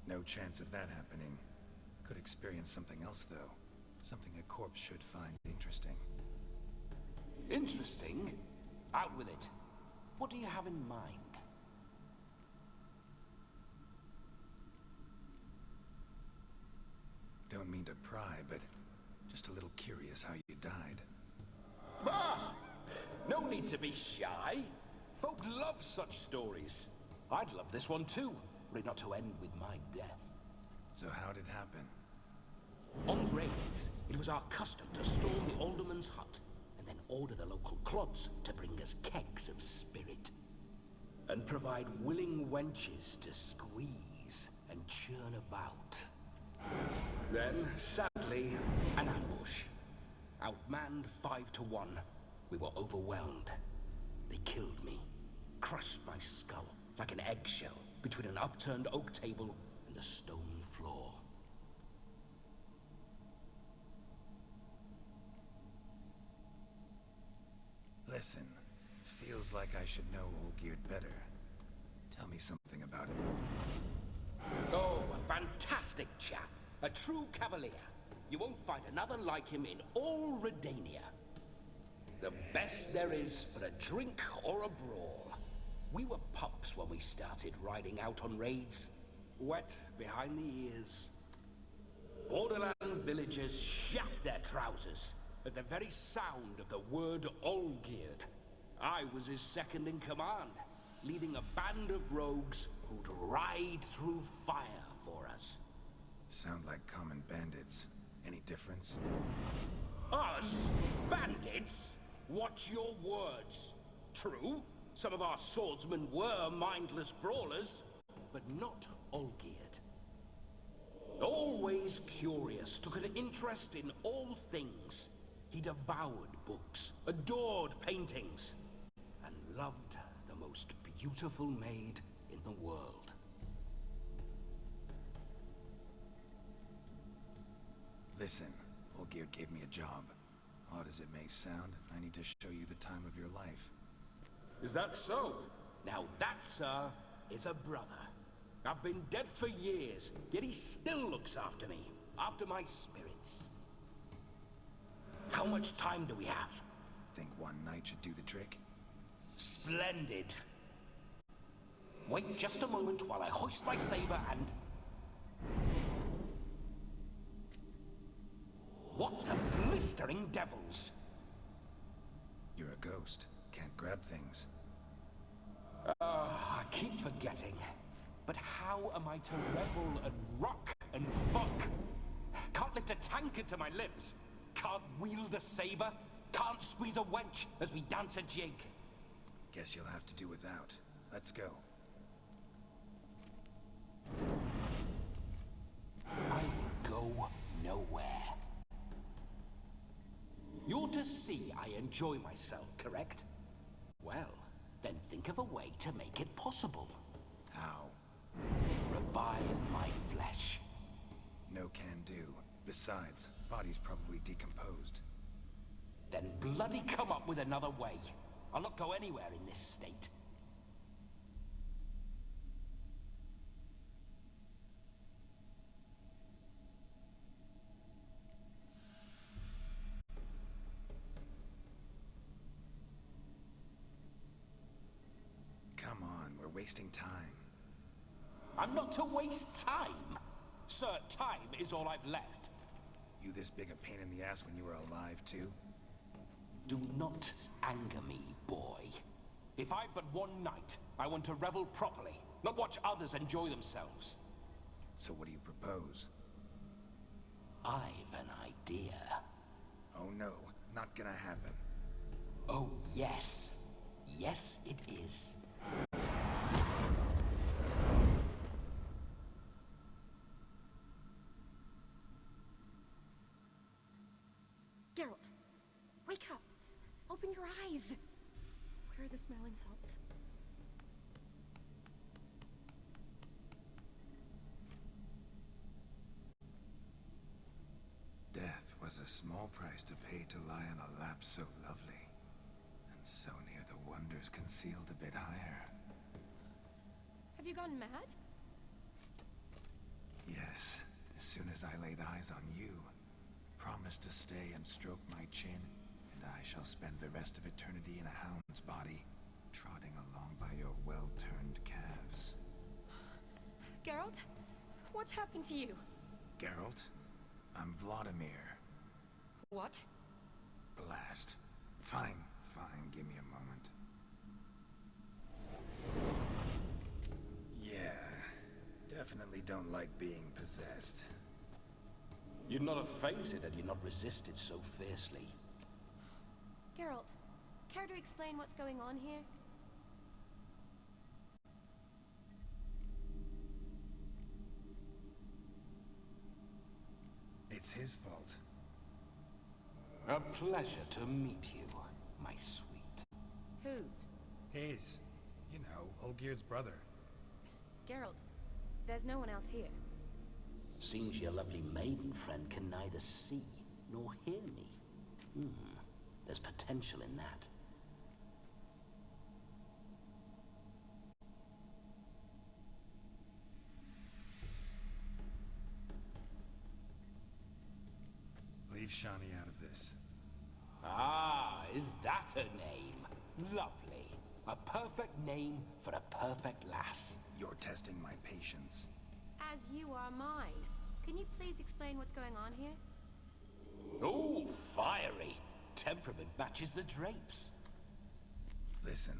No chance of that happening. Could experience something else, though. Something a corpse should find interesting. Interesting? Out with it. What do you have in mind? Don't mean to pry, but just a little curious how you died. Ah! No need to be shy. Folk love such stories. I'd love this one too, were it not to end with my death. So how'd it happen? On raids, it was our custom to storm the alderman's hut, and then order the local clods to bring us kegs of spirit. And provide willing wenches to squeeze and churn about. Then, sadly, an ambush. Outmanned 5 to 1, we were overwhelmed. They killed me, crushed my skull like an eggshell between an upturned oak table and the stone floor. Listen, feels like I should know Olgierd better. Tell me something about him. Oh, a fantastic chap. A true cavalier. You won't find another like him in all Redania. The best there is for a drink or a brawl. We were pups when we started riding out on raids. Wet behind the ears. Borderland villagers shat their trousers at the very sound of the word Olgierd. I was his second in command, leading a band of rogues who'd ride through fire for us. Sound like common bandits. Any difference? Us? Bandits? Watch your words. True, some of our swordsmen were mindless brawlers, but not Olgierd. Always curious, took an interest in all things. He devoured books, adored paintings, and loved the most beautiful maid in the world. Listen, Olgierd gave me a job. Odd as it may sound, I need to show you the time of your life. Is that so? Now that, sir, is a brother. I've been dead for years, yet he still looks after me. After my spirits. How much time do we have? Think one night should do the trick? Splendid. Wait just a moment while I hoist my saber and... What the blistering devils? You're a ghost. Can't grab things. I keep forgetting. But how am I to revel and rock and fuck? Can't lift a tankard to my lips. Can't wield a saber. Can't squeeze a wench as we dance a jig. Guess you'll have to do without. Let's go. I will go nowhere. You're to see I enjoy myself, correct? Well, then think of a way to make it possible. How? Revive my flesh. No can do. Besides, body's probably decomposed. Then bloody come up with another way. I'll not go anywhere in this state. Come on, we're wasting time. I'm not to waste time. Sir, time is all I've left. You this big a pain in the ass when you were alive, too? Do not anger me, boy. If I've but one night, I want to revel properly, not watch others enjoy themselves. So what do you propose? I've an idea. Oh no, not gonna happen. Oh, yes. Yes, it is. Geralt, wake up. Open your eyes. Where are the smelling salts? Death was a small price to pay to lie on a lap so lovely, and so near the wonders concealed a bit higher. Have you gone mad? Yes, as soon as I laid eyes on you, promise to stay and stroke my chin, and I shall spend the rest of eternity in a hound's body, trotting along by your well-turned calves. Geralt, what's happened to you? Geralt, I'm Vladimir. What? Blast. Fine, give me a moment. Yeah, definitely don't like being possessed. You'd not have fainted had you not resisted so fiercely. Geralt, care to explain what's going on here? It's his fault. A pleasure to meet you, my sweet. Whose? His. You know, Olgierd's brother. Geralt, there's no one else here. Seems your lovely maiden friend can neither see nor hear me. There's potential in that. Leave Shani out of this. Ah, is that a name? Lovely. A perfect name for a perfect lass. You're testing my patience. As you are mine. Can you please explain what's going on here? Oh, fiery. Temperament matches the drapes. Listen,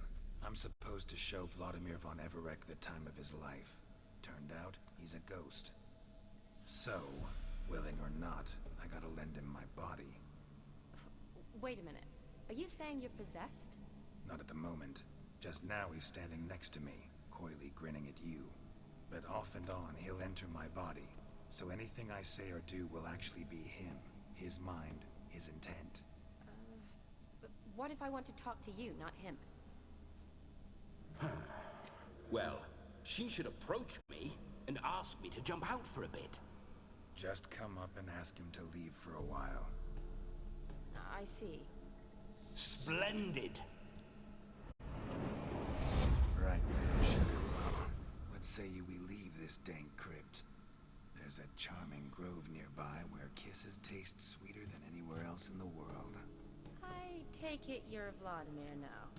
I'm supposed to show Vladimir von Everec the time of his life. Turned out, he's a ghost. So, willing or not, I gotta lend him my body. Wait a minute. Are you saying you're possessed? Not at the moment. Just now he's standing next to me, coyly grinning at you. But off and on, he'll enter my body. So anything I say or do will actually be him. His mind, his intent. But what if I want to talk to you, not him? Well, she should approach me and ask me to jump out for a bit. Just come up and ask him to leave for a while. I see. Splendid. Right then, sugar plum. What say you we leave this dank crypt? There's a charming grove nearby. nearby where kisses taste sweeter than anywhere else in the world. I take it you're Vladimir now.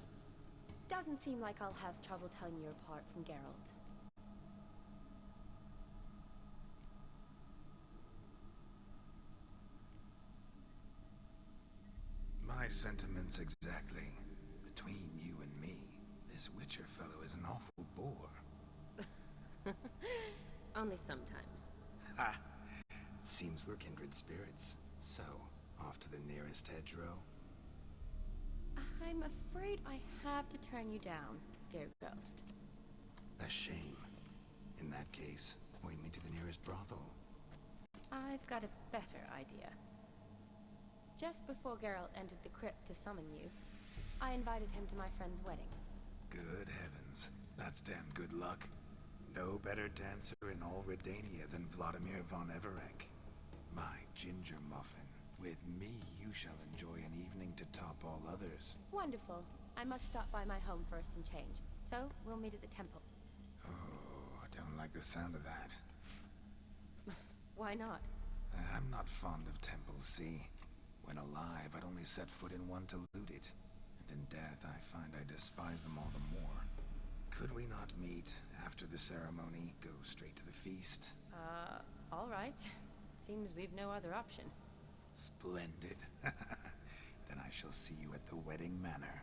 Doesn't seem like I'll have trouble telling you apart from Geralt. My sentiments exactly. Between you and me, this Witcher fellow is an awful bore. Only sometimes. Ha! Seems we're kindred spirits. So, off to the nearest hedgerow? I'm afraid I have to turn you down, dear ghost. A shame. In that case, point me to the nearest brothel. I've got a better idea. Just before Geralt entered the crypt to summon you, I invited him to my friend's wedding. Good heavens. That's damn good luck. No better dancer in all Redania than Vladimir von Everec. My ginger muffin. With me, you shall enjoy an evening to top all others. Wonderful. I must stop by my home first and change. So, we'll meet at the temple. Oh, I don't like the sound of that. Why not? I'm not fond of temples, see? When alive, I'd only set foot in one to loot it. And in death, I find I despise them all the more. Could we not meet after the ceremony, go straight to the feast? All right. Seems we've no other option. Splendid. Then I shall see you at the wedding manor.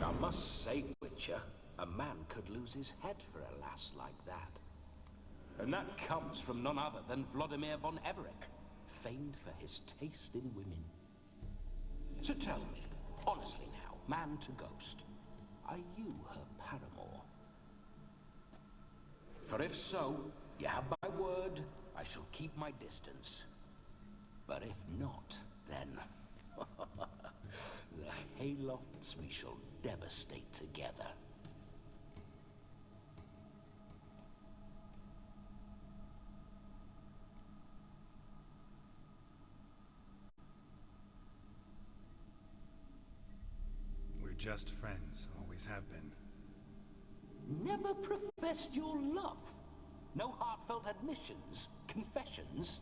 I must say, Witcher, a man could lose his head for a lass like that. And that comes from none other than Vladimir von Everec, famed for his taste in women. So tell me, honestly now, man to ghost, are you her paramour? For if so, you have my word, I shall keep my distance. But if not, then the Haylofts we shall devastate together. We're just friends, always have been. Never professed your love? No heartfelt admissions? Confessions?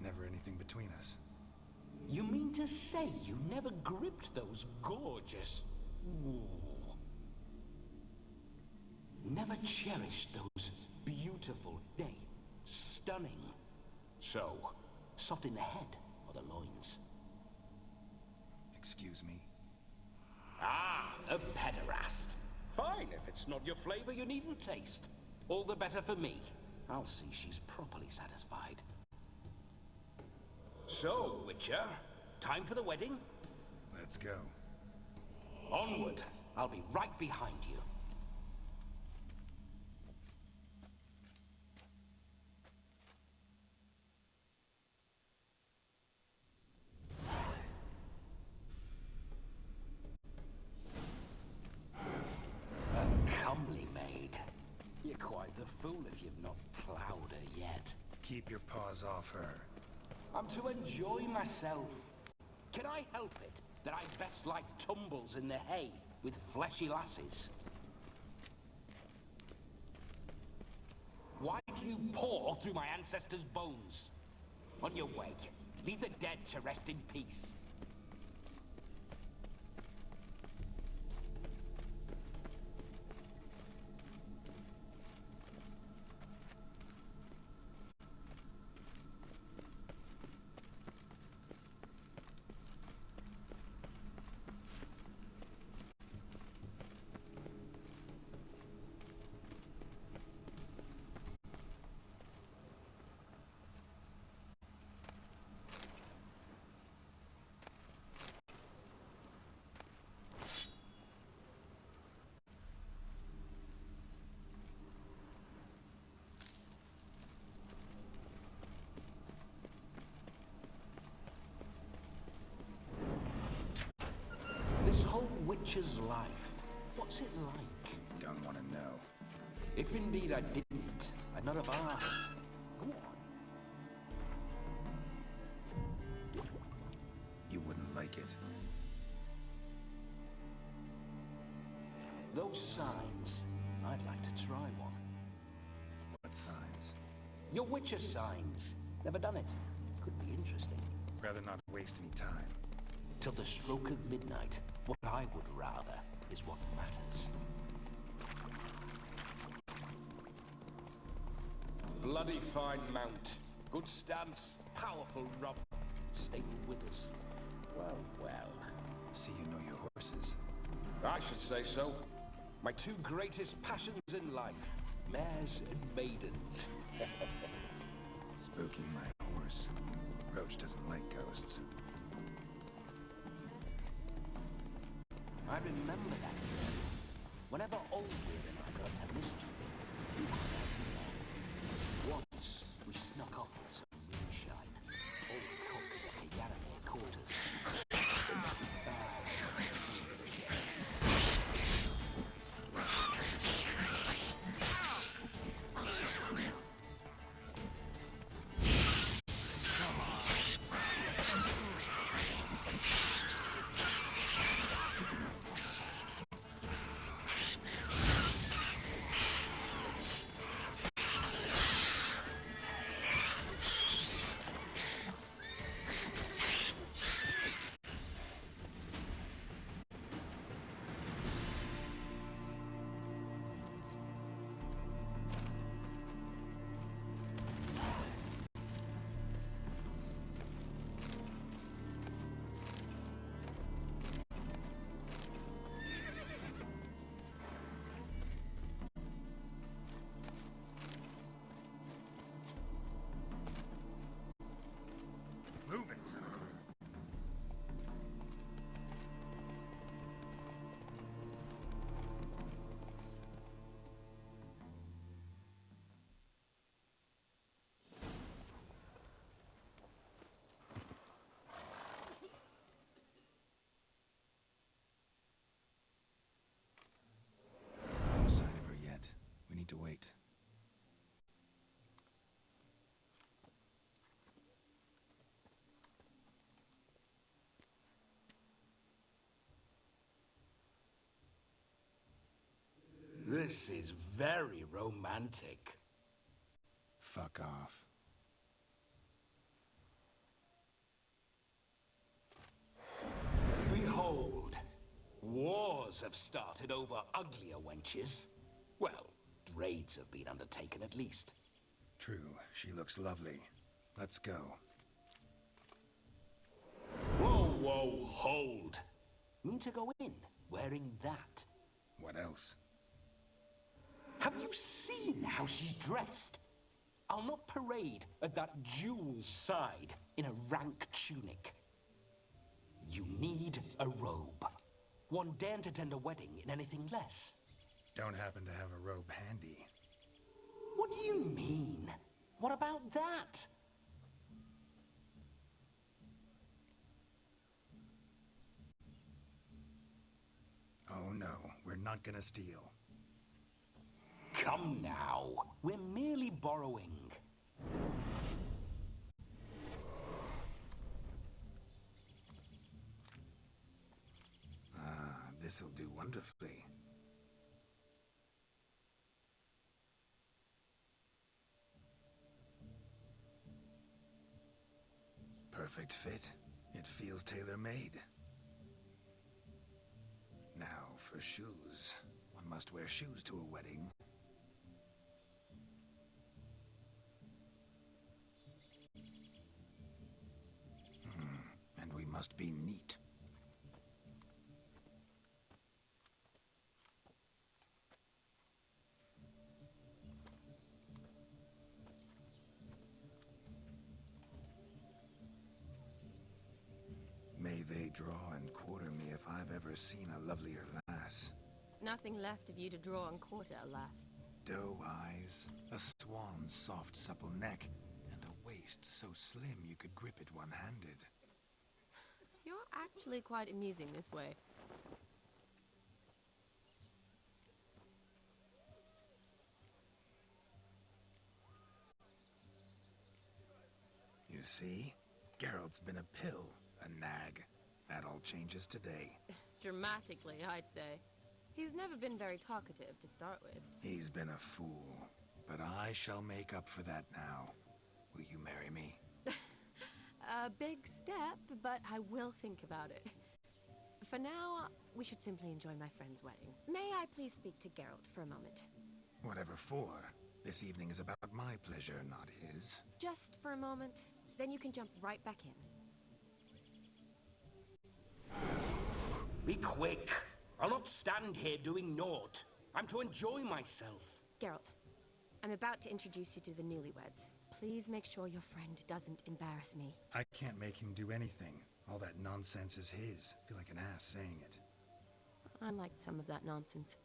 Never anything between us. You mean to say you never gripped those gorgeous... Ooh. Never cherished those beautiful, nay, stunning... So, soft in the head or the loins? Excuse me? Ah, a pederast. Fine, if it's not your flavor, you needn't taste. All the better for me. I'll see she's properly satisfied. So, Witcher, time for the wedding? Let's go. Onward. I'll be right behind you. A comely maid. You're quite the fool if you've not plowed her yet. Keep your paws off her. I'm to enjoy myself. Can I help it that I best like tumbles in the hay with fleshy lasses? Why do you paw through my ancestors' bones? On your way. Leave the dead to rest in peace. This whole witch's life, what's it like? Don't want to know. If indeed I didn't, I'd not have asked. Go on. You wouldn't like it. Those those signs, I'd like to try one. What signs? Your Witcher signs. Never done it. Could be interesting. Rather not waste any time. Till the stroke of midnight, what I would rather is what matters. Bloody fine mount. Good stance, powerful rub. Stable withers. Well, well. See you know your horses. I should say so. My two greatest passions in life. Mares and maidens. Spooking my horse. Roach doesn't like ghosts. I remember that. Whenever Olgierd and I got up to mischief, we hung out in there. Once, we snuck off with some moonshine. All the cooks at the Yaramir quarters. Move it! No sign of her yet. We need to wait. This is very romantic. Fuck off. Behold, wars have started over uglier wenches. Well, raids have been undertaken at least. True, she looks lovely. Let's go. Whoa, whoa, hold. Mean to go in, wearing that? What else? Have you seen how she's dressed? I'll not parade at that jewel's side in a rank tunic. You need a robe. One daren't attend a wedding in anything less. Don't happen to have a robe handy. What do you mean? What about that? Oh no, we're not gonna steal. Come now, we're merely borrowing. Ah, this'll do wonderfully. Perfect fit. It feels tailor-made. Now for shoes. One must wear shoes to a wedding. And we must be neat. May they draw and quarter me if I've ever seen a lovelier lass. Nothing left of you to draw and quarter, alas. Doe eyes, a swan's soft supple neck, and a waist so slim you could grip it one-handed. You're actually quite amusing this way. You see? Geralt's been a pill, a nag. That all changes today. Dramatically, I'd say. He's never been very talkative to start with. He's been a fool, but I shall make up for that now. Will you marry me? A big step, but I will think about it. For now, we should simply enjoy my friend's wedding. May I please speak to Geralt for a moment? Whatever for. This evening is about my pleasure, not his. Just for a moment, then you can jump right back in. Be quick. I'll not stand here doing naught. I'm to enjoy myself. Geralt, I'm about to introduce you to the newlyweds. Please make sure your friend doesn't embarrass me. I can't make him do anything. All that nonsense is his. I feel like an ass saying it. I liked some of that nonsense.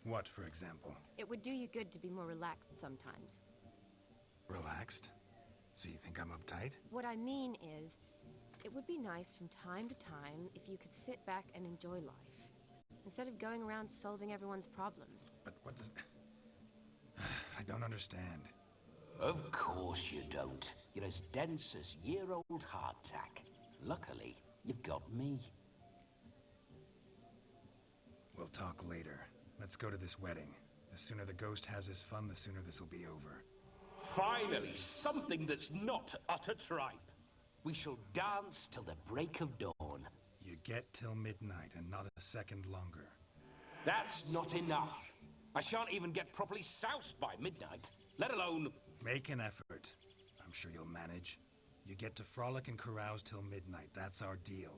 What, for example? It would do you good to be more relaxed sometimes. Relaxed? So you think I'm uptight? What I mean is, it would be nice from time to time if you could sit back and enjoy life, instead of going around solving everyone's problems. But what does... I don't understand. Of course you don't. You're as dense as year-old hardtack. Luckily, you've got me. We'll talk later. Let's go to this wedding. The sooner the ghost has his fun, the sooner this'll be over. Finally, something that's not utter tripe. We shall dance till the break of dawn. You get till midnight and not a second longer. That's not enough. I shan't even get properly soused by midnight, let alone... Make an effort. I'm sure you'll manage. You get to frolic and carouse till midnight. That's our deal.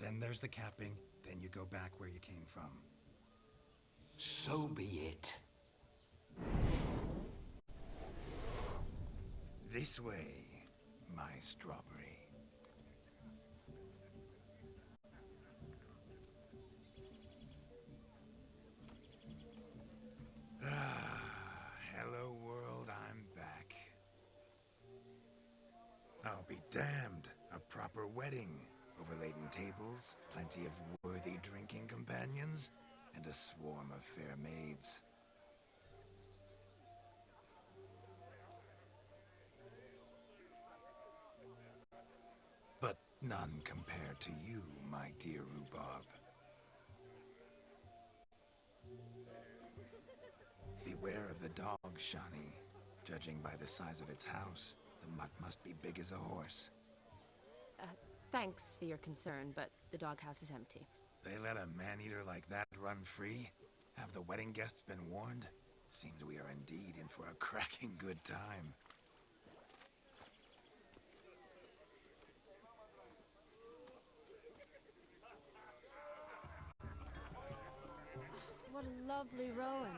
Then there's the capping, then you go back where you came from. So be it. This way, my strawberry. Hello world, I'm back. I'll be damned. A proper wedding. Overladen tables, plenty of worthy drinking companions, and a swarm of fair maids. But none compared to you, my dear Rhubarb. Beware of the dog, Shani. Judging by the size of its house, the mutt must be big as a horse. Thanks for your concern, but the doghouse is empty. They let a man-eater like that run free? Have the wedding guests been warned? Seems we are indeed in for a cracking good time. What a lovely rowan.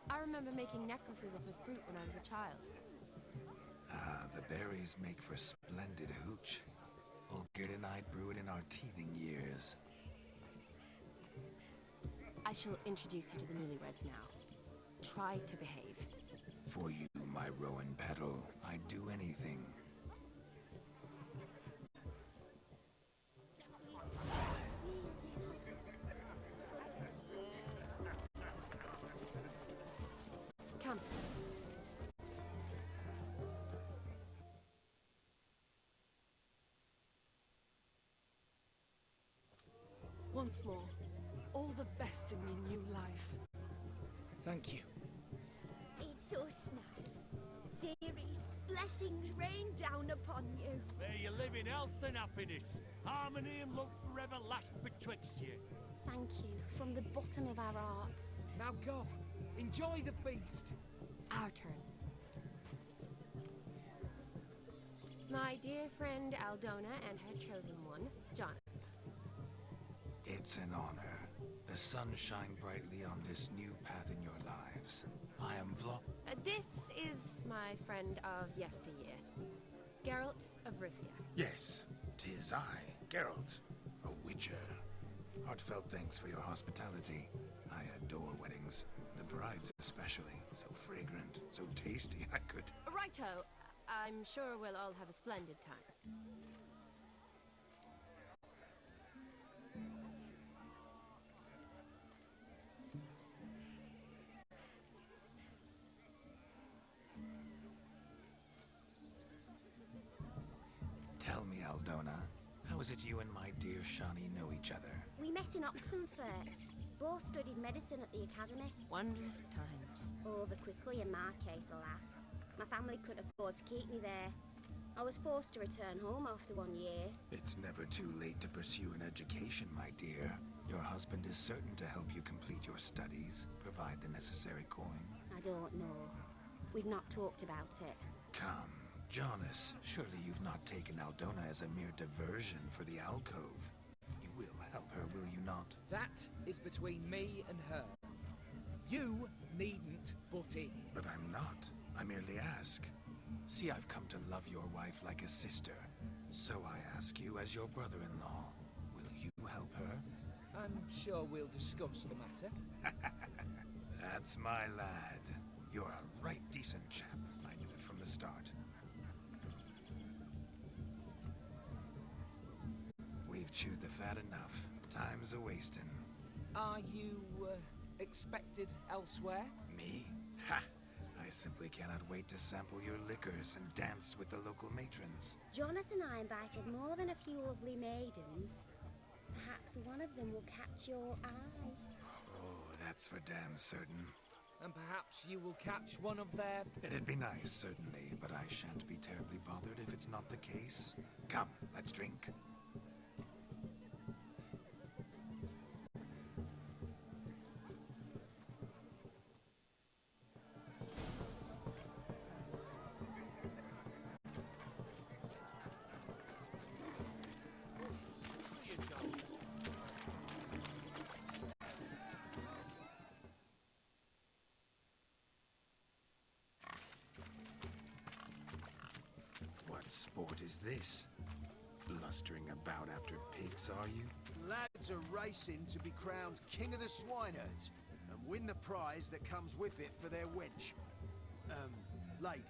I remember making necklaces of the fruit when I was a child. Ah, the berries make for splendid hooch. Old Gerd and I brew it in our teething years. I shall introduce you to the newlyweds now. Try to behave. For you, my rowan petal, I'd do anything. Come. Once more, all the best in me new life. Thank you. It's us now. Dearies, blessings rain down upon you. May you live in health and happiness. Harmony and love forever last betwixt you. Thank you from the bottom of our hearts. Now go. Enjoy the feast. Our turn. My dear friend Aldona and her chosen one, Jonas. It's an honor. The sun shine brightly on this new path in your lives. I am This is my friend of yesteryear, Geralt of Rivia. Yes, 'tis I, Geralt, a witcher. Heartfelt thanks for your hospitality. I adore weddings. The brides especially. So fragrant, so tasty, I could... Righto. I'm sure we'll all have a splendid time. Aldona. How is it you and my dear Shani know each other? We met in Oxenfurt. Both studied medicine at the academy. Wondrous times. Over quickly in my case, alas. My family couldn't afford to keep me there. I was forced to return home after 1 year. It's never too late to pursue an education, my dear. Your husband is certain to help you complete your studies, provide the necessary coin. I don't know. We've not talked about it. Come, Jonas, surely you've not taken Aldona as a mere diversion for the alcove. You will help her, will you not? That is between me and her. You needn't butt in. But I'm not. I merely ask. See, I've come to love your wife like a sister. So I ask you as your brother-in-law, will you help her? I'm sure we'll discuss the matter. That's my lad. You're a right decent chap. I knew it from the start. We've chewed the fat enough. Time's a-wasting. Are you, expected elsewhere? Me? Ha! I simply cannot wait to sample your liquors and dance with the local matrons. Jonas and I invited more than a few lovely maidens. Perhaps one of them will catch your eye. Oh, that's for damn certain. And perhaps you will catch one of their... It'd be nice, certainly, but I shan't be terribly bothered if it's not the case. Come, let's drink. What sport is this? Blustering about after pigs, are you? Lads are racing to be crowned King of the Swineherds and win the prize that comes with it for their wench. Lady.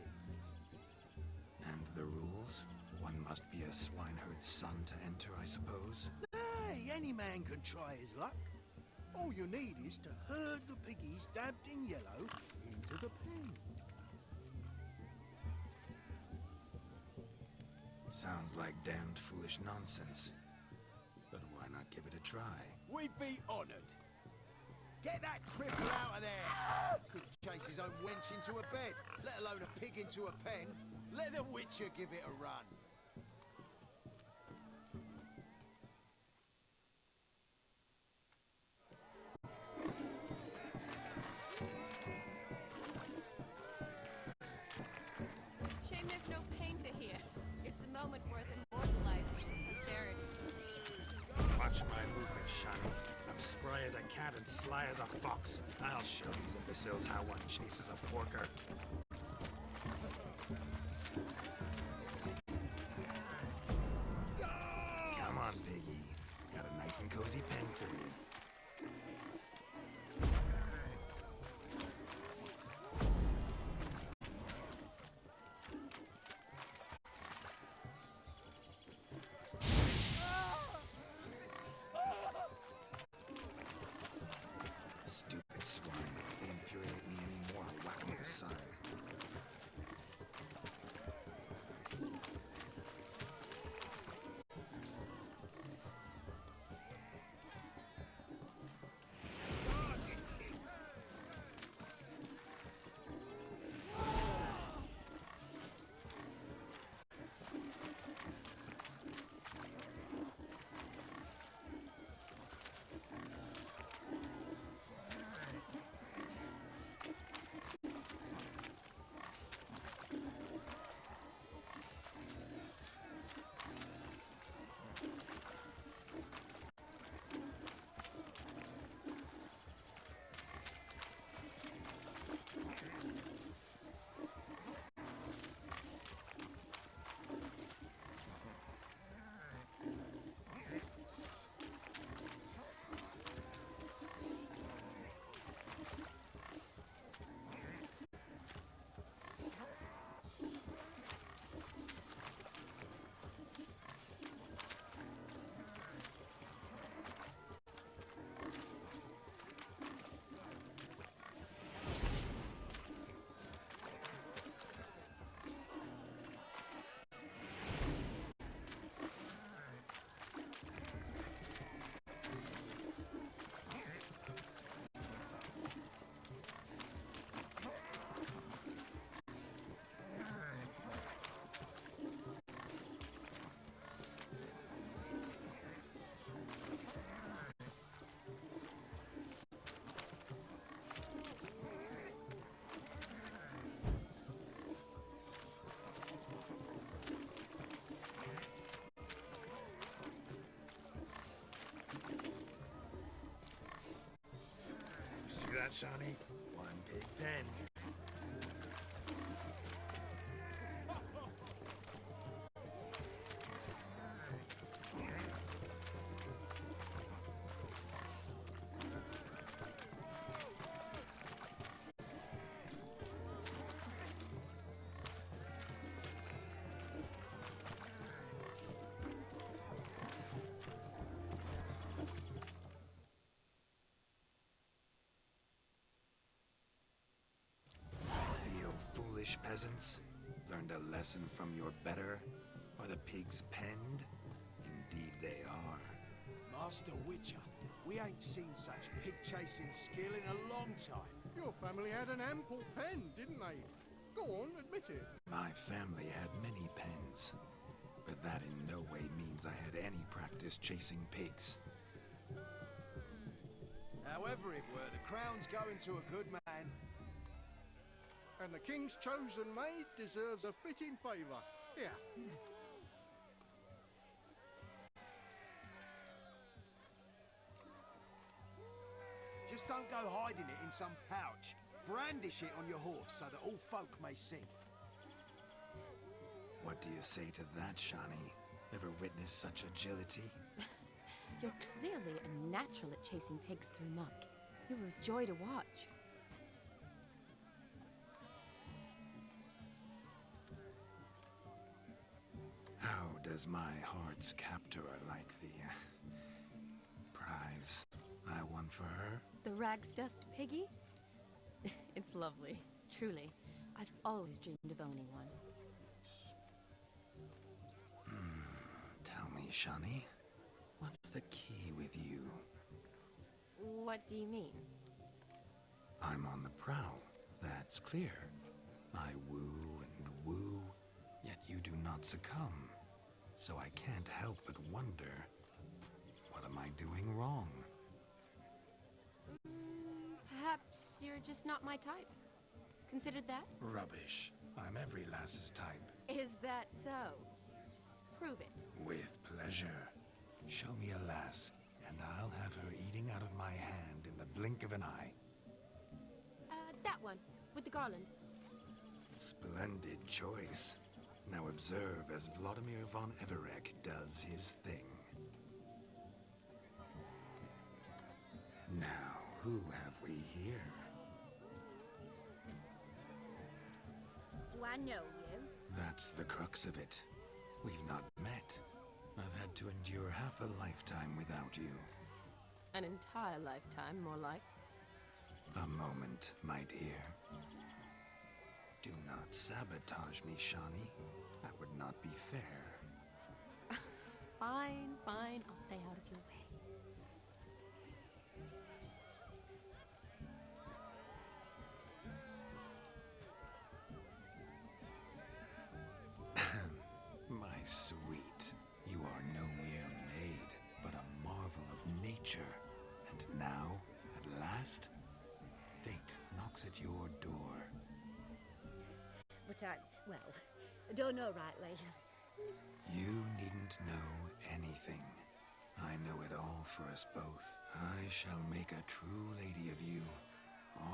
And the rules? One must be a swineherd's son to enter, I suppose? Hey, any man can try his luck. All you need is to herd the piggies dabbed in yellow into the pen. Sounds like damned foolish nonsense. But why not give it a try? We'd be honored. Get that cripple out of there! Couldn't chase his own wench into a bed, let alone a pig into a pen. Let the Witcher give it a run. Shame there's no painter here. It's a moment worth immortalizing for posterity. Watch my movement, Shani. I'm spry as a cat and sly as a fox. I'll show these imbeciles how one chases a porker. Come on, piggy. Got a nice and cozy pen for you. Stupid swine. If they infuriate me anymore, I'll whack them with a sign. that, Shawnee? One big pen. Peasants learned a lesson from your better? Are the pigs penned? Indeed they are. Master Witcher, we ain't seen such pig-chasing skill in a long time. Your family had an ample pen, didn't they? Go on, admit it. My family had many pens, but that in no way means I had any practice chasing pigs. However it were, the crown's going to a good man. And the king's chosen maid deserves a fitting favour. Here. Just don't go hiding it in some pouch. Brandish it on your horse so that all folk may see. What do you say to that, Shawnee? Ever witnessed such agility? You're clearly a natural at chasing pigs through muck. You were a joy to watch. How does my heart's captor like the prize I won for her? The rag-stuffed piggy? It's lovely, truly. I've always dreamed of owning one. Tell me, Shawnee, what's the key with you? What do you mean? I'm on the prowl, that's clear. I woo and woo, yet you do not succumb. So I can't help but wonder, what am I doing wrong? Perhaps you're just not my type. Considered that? Rubbish. I'm every lass's type. Is that so? Prove it. With pleasure. Show me a lass, and I'll have her eating out of my hand in the blink of an eye. That one, with the garland. Splendid choice. Now observe as Vladimir von Everec does his thing. Now, who have we here? Do I know you? That's the crux of it. We've not met. I've had to endure half a lifetime without you. An entire lifetime, more like. A moment, my dear. Do not sabotage me, Shawnee. That would not be fair. Fine, fine. I'll stay out of your way. My sweet, you are no mere maid, but a marvel of nature. And now, at last, fate knocks at your door. But well, don't know rightly. You needn't know anything. I know it all for us both. I shall make a true lady of you.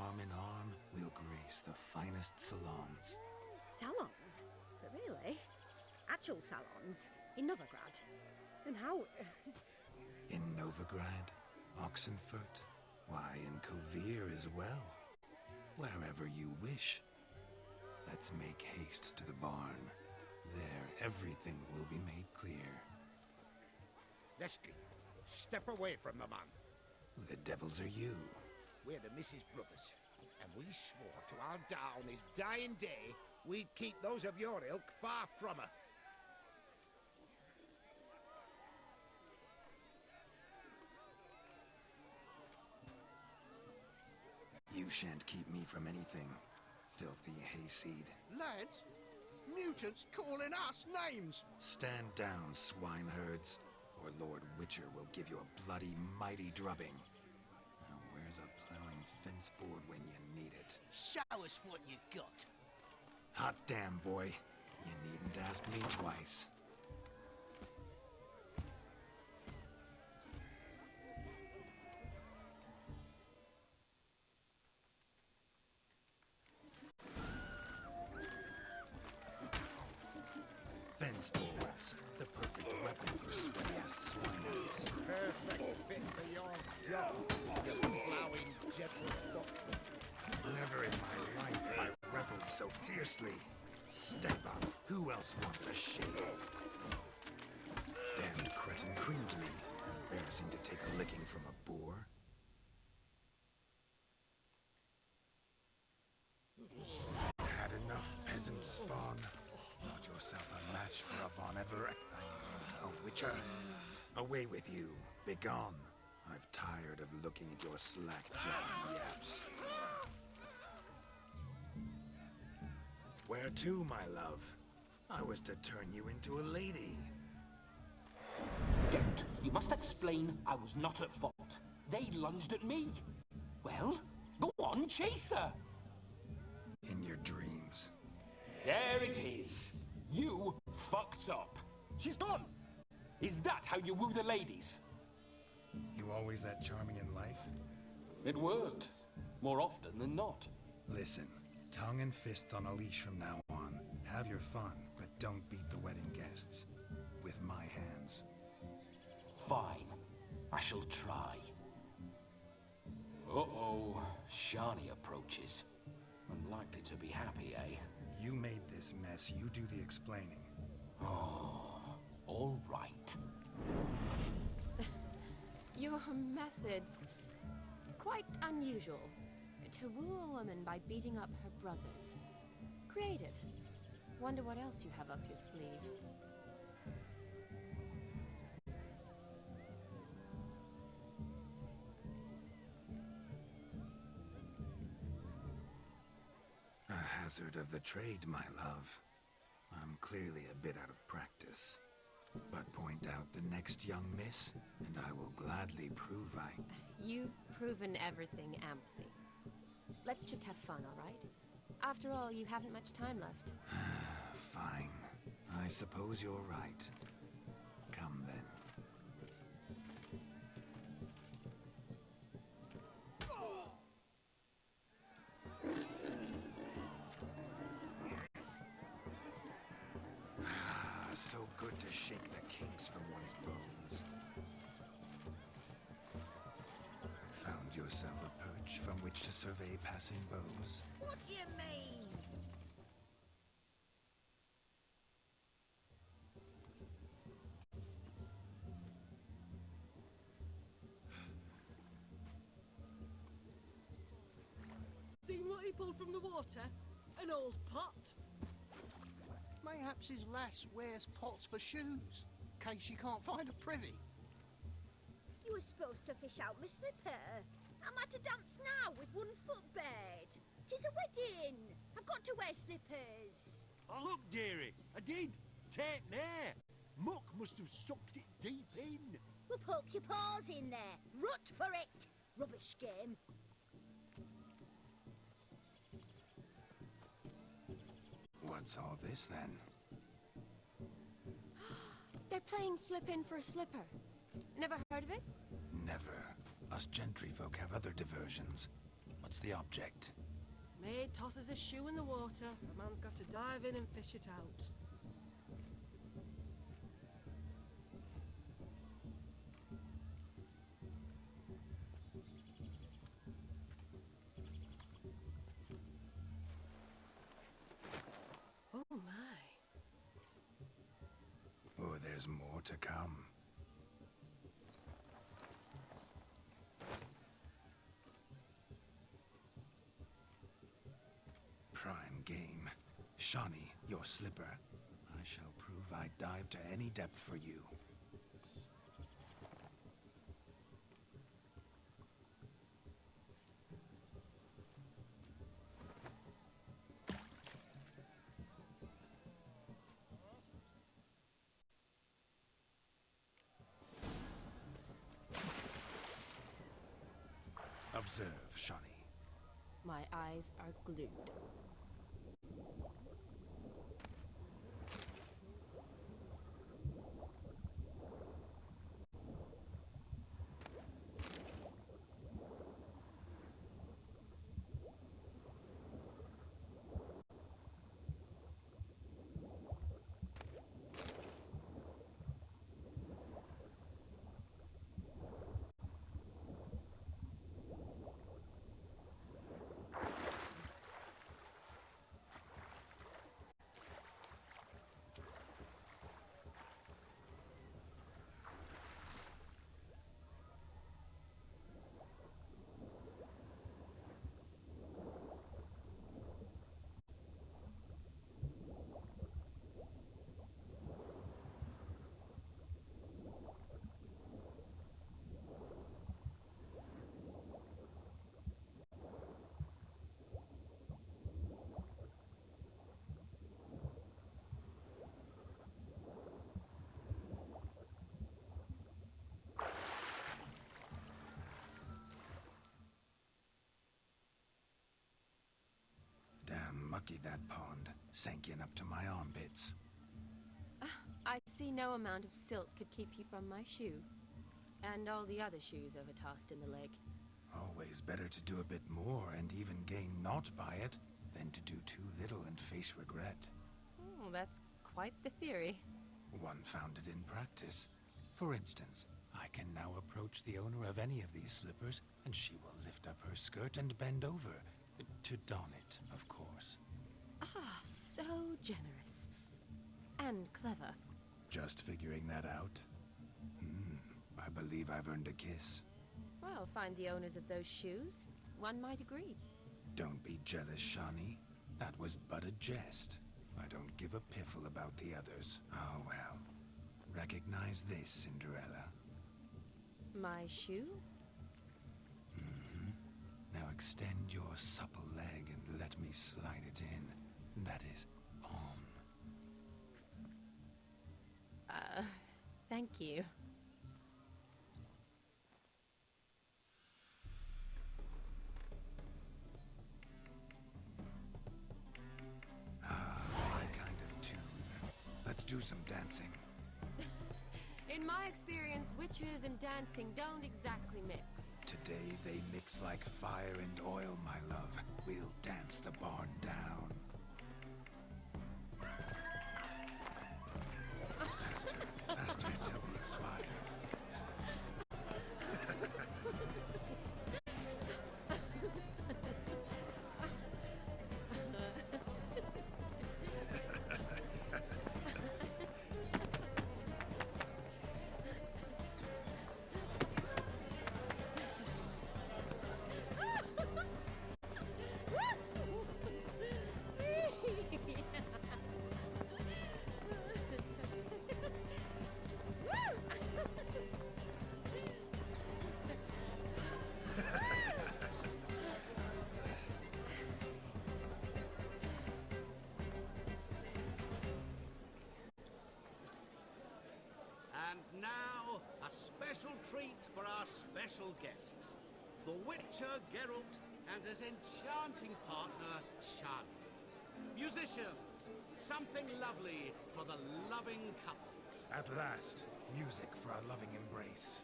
Arm in arm, we'll grace the finest salons. Salons? But really? Actual salons? In Novigrad? And how... In Novigrad, Oxenfurt, why, in Kovir as well. Wherever you wish. Let's make haste to the barn. There, everything will be made clear. Lesky, step away from the man. Who the devils are you? We're the Mrs. Brothers, and we swore to our down his dying day we'd keep those of your ilk far from her. You shan't keep me from anything, filthy hayseed. Lads, mutants calling us names. Stand down, swineherds, or Lord Witcher will give you a bloody mighty drubbing. Now, where's a plowing fence board when you need it? Show us what you got. Hot damn, boy. You needn't ask me twice. spores, the perfect weapon for stray-assed swine-eyes. Perfect fit for your gun, you plowing gentle fuck. Never in my life have I reveled so fiercely. Step up. Who else wants a shave? Damned cretin creamed me. Embarrassing to take a licking from a boar. Had enough, peasant spawn. Thought yourself a match for a Von Everett. A witcher. Away with you. Begone. I've tired of looking at your slack-jawed yaps. Where to, my love? I was to turn you into a lady. Don't. You must explain I was not at fault. They lunged at me. Well, go on, chase her. In your dreams. There it is. You fucked up. She's gone. Is that how you woo the ladies? You always that charming in life? It worked. More often than not. Listen, tongue and fists on a leash from now on. Have your fun, but don't beat the wedding guests. With my hands. Fine. I shall try. Uh-oh. Shani approaches. Unlikely to be happy, eh? You made this mess. You do the explaining. Oh, all right. Your methods... quite unusual. To woo a woman by beating up her brothers. Creative. Wonder what else you have up your sleeve. A hazard of the trade, my love. I'm clearly a bit out of practice. But point out the next young miss, and I will gladly prove I... You've proven everything amply. Let's just have fun, all right? After all, you haven't much time left. Fine. I suppose you're right. Come then. So good to shake the kinks from one's bones. Found yourself a perch from which to survey passing bows? What do you mean? Seen what he pulled from the water? An old pot? Mayhaps his lass wears pots for shoes, in case she can't find a privy. You were supposed to fish out my slipper. I'm at a dance now with one foot bared. 'Tis a wedding. I've got to wear slippers. Oh, look, dearie. I did. Take there. Muck must have sucked it deep in. Well, poke your paws in there. Rut for it. Rubbish game. What's all this then? They're playing slip-in for a slipper. Never heard of it? Never. Us gentry folk have other diversions. What's the object? Maid tosses a shoe in the water. A man's got to dive in and fish it out. Oh my. Oh, there's more to come. Prime game. Shani, your slipper. I shall prove I dive to any depth for you. Observe, Shani. My eyes are glued. lucky that pond sank in up to my armpits. I see no amount of silk could keep you from my shoe. And all the other shoes overtossed in the lake. Always better to do a bit more and even gain naught by it than to do too little and face regret. Oh, that's quite the theory. One founded in practice. For instance, I can now approach the owner of any of these slippers, and she will lift up her skirt and bend over. To don it, of course. Ah, so generous. And clever. Just figuring that out? I believe I've earned a kiss. Well, find the owners of those shoes. One might agree. Don't be jealous, Shani. That was but a jest. I don't give a piffle about the others. Oh well. Recognize this, Cinderella. My shoe? Now extend your supple leg and let me slide it in. That is, on. Thank you. My kind of tune. Let's do some dancing. In my experience, witches and dancing don't exactly mix. Today they mix like fire and oil, my love. We'll dance the barn down. Faster, faster till we expire. And now, a special treat for our special guests. The Witcher Geralt and his enchanting partner, Shani. Musicians, something lovely for the loving couple. At last, music for our loving embrace.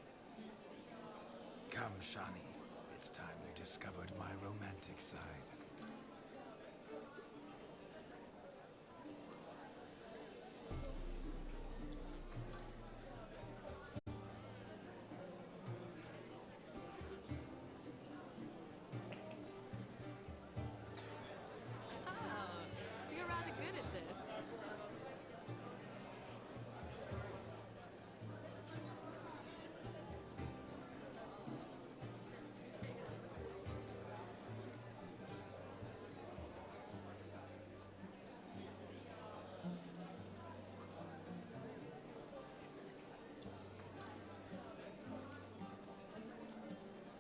Come, Shani. It's time you discovered my romantic side. You're rather good at this.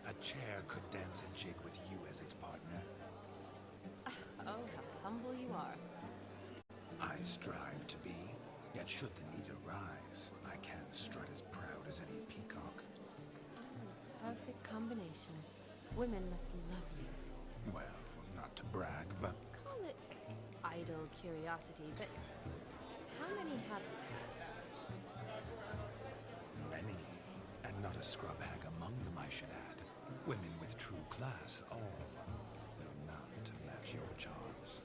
A chair could dance a jig with you as its partner. Oh, how humble you are. I strive to be, yet should the need arise, I can strut as proud as any peacock. Perfect combination. Women must love you. Well, not to brag, but Call it idle curiosity, but how many have you had? many, and not a scrub hag among them, I should add. Women with true class, all, though none to match your charms.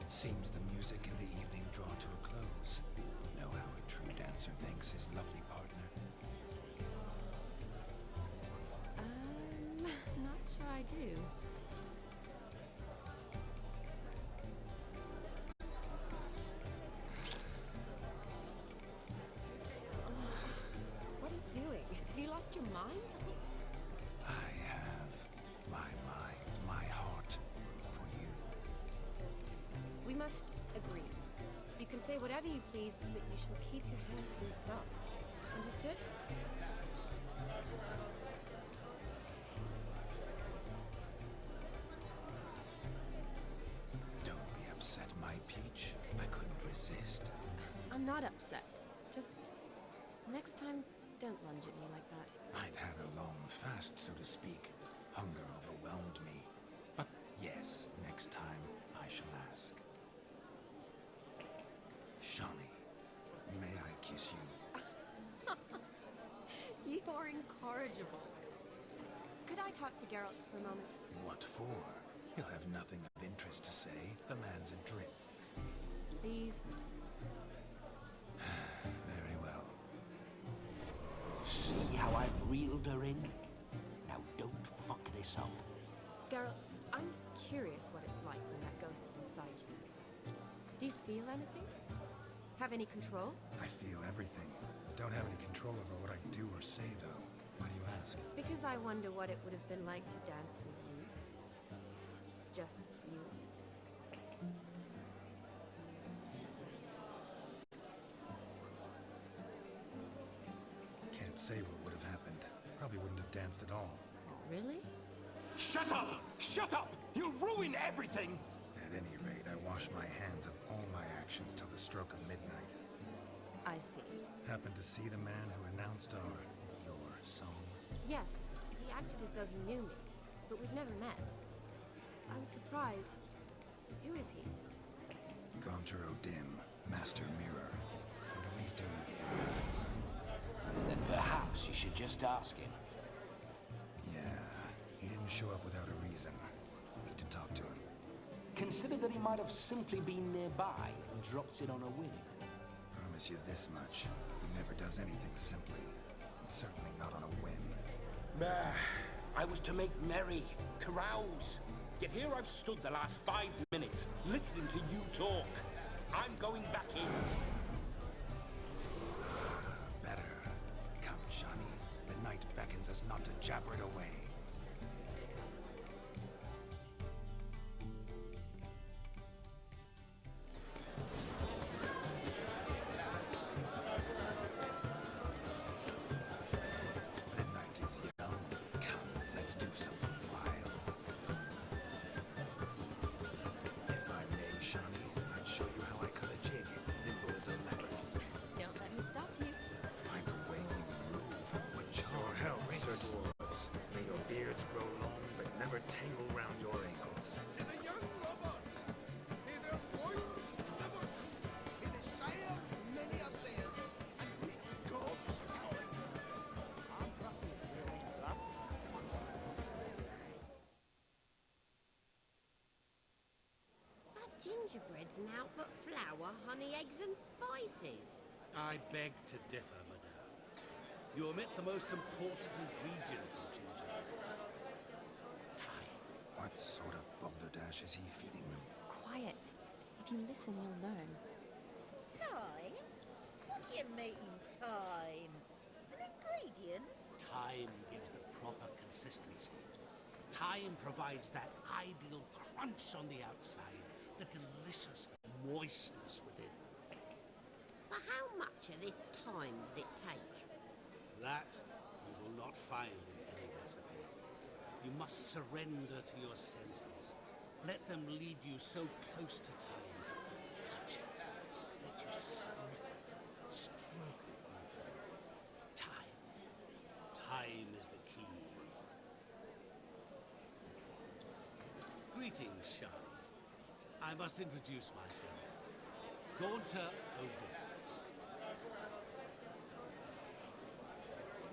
Seems the music and the evening draw to a close. Know how a true dancer thanks his lovely partner. Not sure I do. What are you doing? Have you lost your mind? I have my mind, my heart for you. We must agree. You can say whatever you please, but you shall keep your hands to yourself. Understood? Don't be upset, my peach. I couldn't resist. I'm not upset. Just Next time, don't lunge at me like that. I'd had a long fast, so to speak. Hunger overwhelmed me. But yes, next time I shall ask. Shani, may I kiss you? You are incorrigible. Could I talk to Geralt for a moment? What for? He'll have nothing of interest to say. The man's adrift. Please. Very well. See how I've reeled her in? Now don't fuck this up. Geralt, I'm curious what it's like when that ghost's inside you. Do you feel anything? Have any control? I feel everything. Don't have any control over what I do or say, though. Why do you ask? Because I wonder what it would have been like to dance with you. Just you. Can't say what would have happened. Probably wouldn't have danced at all. Really? Shut up! Shut up! You'll ruin everything! At any rate, I wash my hands of all my actions till the stroke of midnight. I see. Happened to see the man who announced your song? Yes, he acted as though he knew me, but we've never met. I'm surprised. Who is he? Gaunter O'Dim, Master Mirror. Wonder what he's doing here. Then perhaps you should just ask him. Yeah, he didn't show up without a reason. Need to talk to him. Consider that he might have simply been nearby and dropped in on a whim. Promise you this much. He never does anything simply, and certainly not on a whim. I was to make merry, carouse. Yet here I've stood the last 5 minutes, listening to you talk. I'm going back in. Better. Come, Shani. The night beckons us not to jabber it away. The night is young. Come, let's do something wild. If I may, Shani, I'd show you how I cut a jig, nimble as a leopard. Don't let me stop you. By the way you move, what Your health, race. Sir Dwarves. May your beards grow long, but never tangle round your ankles. To the young lovers, may their loins never keep, may the sire many a bear, and little gods kind. That gingerbread's naught but flour, honey, eggs and spices. I beg to differ, madame. You omit the most important ingredient in gingerbread. Time. What sort of balderdash is he feeding them? Quiet. If you listen, you'll learn. Time? What do you mean, time? An ingredient? Time gives the proper consistency. Time provides that ideal crunch on the outside, the delicious moistness within. So how much of this time does it take? That you will not find in any recipe. You must surrender to your senses. Let them lead you so close to time. Touch it. Let you sniff it. Stroke it even. Time. Time is the key. Greetings, Shani. I must introduce myself. Gaunter O'Dim.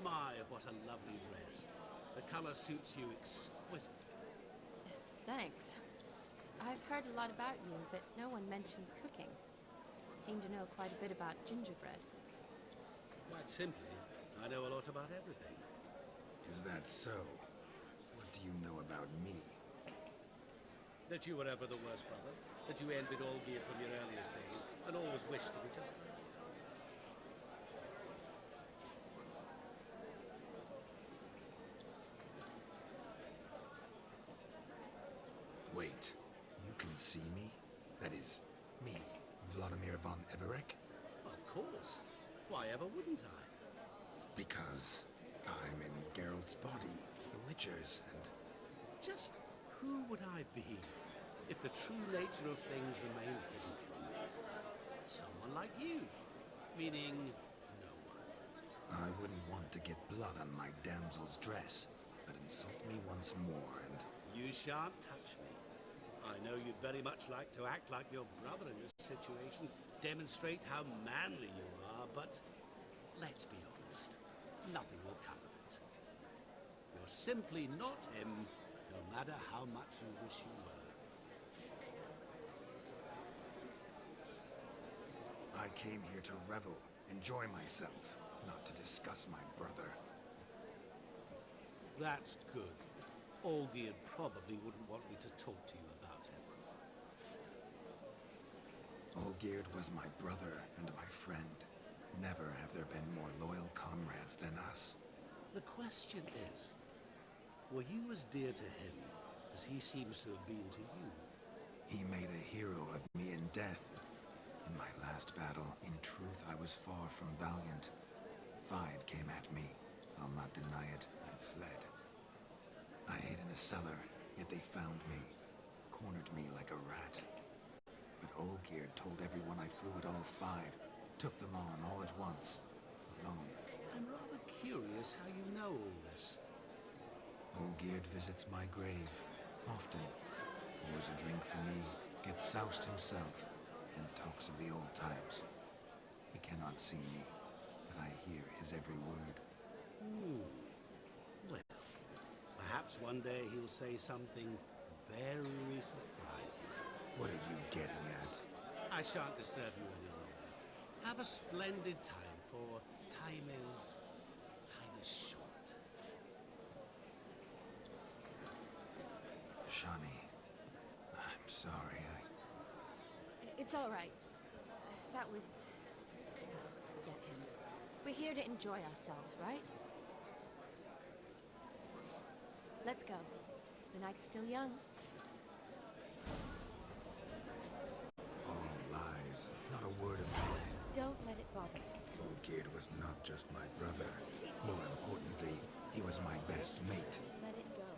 My, what a lovely dress. The color suits you exquisitely. Thanks. I've heard a lot about you, but no one mentioned cooking. Seem to know quite a bit about gingerbread. Quite simply, I know a lot about everything. Is that so? What do you know about me? That you were ever the worst brother, that you envied Olgierd from your earliest days, and always wished to be just like him. Wait, you can see me? That is, me, Vladimir von Everec? Of course. Why ever wouldn't I? Because I'm in Geralt's body, the Witcher's, and... Just who would I be if the true nature of things remained hidden from me? Someone like you, meaning no one. I wouldn't want to get blood on my damsel's dress, but insult me once more and... You shan't touch me. I know you'd very much like to act like your brother in this situation, demonstrate how manly you are, but let's be honest, nothing will come of it. You're simply not him, no matter how much you wish you were. I came here to revel, enjoy myself, not to discuss my brother. That's good. Olgierd probably wouldn't want me to talk to you about him. Olgierd was my brother and my friend. Never have there been more loyal comrades than us. The question is, were you as dear to him as he seems to have been to you? He made a hero of me in death. In my last battle, in truth, I was far from valiant. 5 came at me. I'll not deny it, I fled. I hid in a cellar, yet they found me. Cornered me like a rat. But Olgierd told everyone I flew at all 5. Took them on all at once. Alone. I'm rather curious how you know all this. Olgierd visits my grave. Often. Pours a drink for me. Gets soused himself. And talks of the old times. He cannot see me. But I hear his every word. Well, perhaps one day he'll say something very surprising. What are you getting at? I shan't disturb you any longer. Have a splendid time, for time is short. Shani, I'm sorry. It's all right. That was... forget him. We're here to enjoy ourselves, right? Let's go. The night's still young. All lies, not a word of truth. Don't let it bother you. Olgierd was not just my brother. More importantly, he was my best mate. Let it go.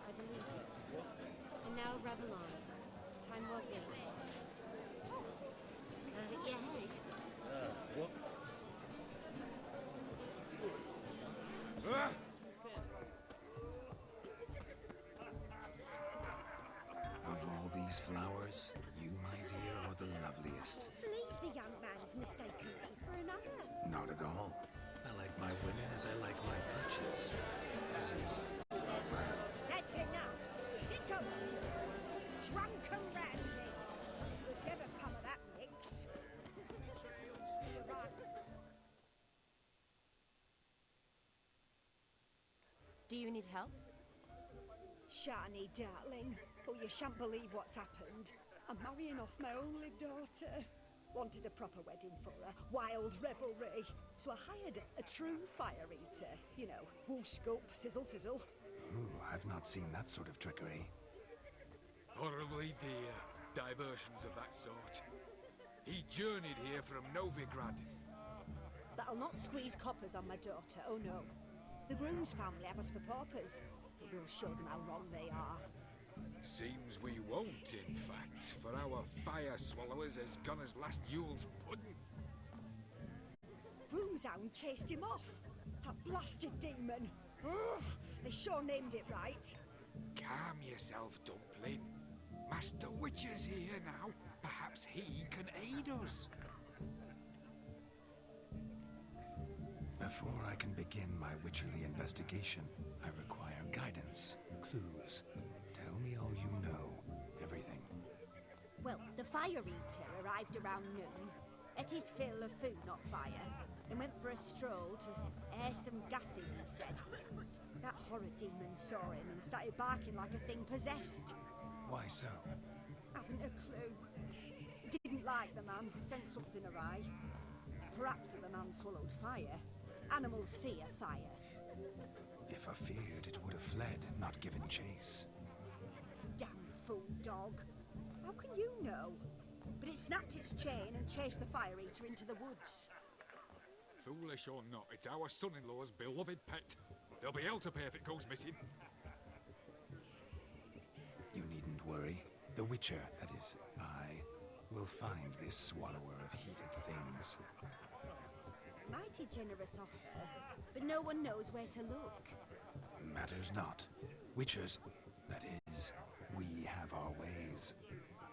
I believe you. And now revel on. Time well given. What? Of all these flowers, you, my dear, are the loveliest. Leave the young man's mistaken me for another. Not at all. I like my women as I like my peaches. Fuzzy. Ripe. That's enough. Go. Drunken Randy. What's ever come of that mix? Do you need help? Shani, darling. Oh, you shan't believe what's happened. I'm marrying off my only daughter. Wanted a proper wedding for her. Wild revelry. So I hired a true fire eater. You know, wool scoop, sizzle, sizzle. Ooh, I've not seen that sort of trickery. Horribly dear diversions of that sort. He journeyed here from Novigrad. But I'll not squeeze coppers on my daughter, oh no. The groom's family have us for paupers, but we'll show them how wrong they are. Seems we won't, in fact, for our fire swallowers as gone as last Yule's pudding. Broomshound chased him off. That blasted demon. Ugh, they sure named it right. Calm yourself, Dumpling. Master Witcher's here now. Perhaps he can aid us. Before I can begin my witcherly investigation, I require guidance, clues. Tell me all you know. Everything. Well, the fire eater arrived around noon, ate his fill of food, not fire, and went for a stroll to air some gases, he said. That horrid demon saw him and started barking like a thing possessed. Why so? Haven't a clue. Didn't like the man, sent something awry. Perhaps if the man swallowed fire. Animals fear fire. If I feared, it would have fled, not given chase. Damn fool dog. How can you know? But it snapped its chain and chased the fire eater into the woods. Foolish or not, it's our son-in-law's beloved pet. There'll be hell to pay if it goes missing. You needn't worry. The Witcher, that is, I, will find this swallower of heated things. My mighty generous offer, but no one knows where to look. Matters not. Witchers, that is, we have our ways.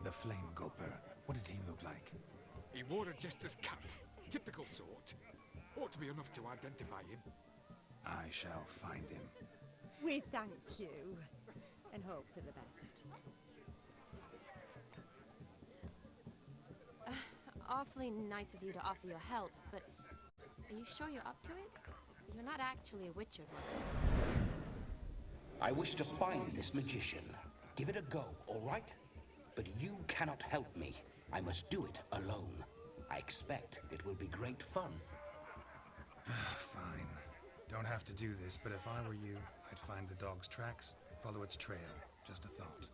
The Flame Gulper, what did he look like? He wore a jester's cap. Typical sort. Ought to be enough to identify him. I shall find him. We thank you, and hope for the best. Awfully nice of you to offer your help, but are you sure you're up to it? You're not actually a witcher, though. I wish to find this magician. Give it a go, all right? But you cannot help me. I must do it alone. I expect it will be great fun. Fine. Don't have to do this, but if I were you, I'd find the dog's tracks, follow its trail. Just a thought.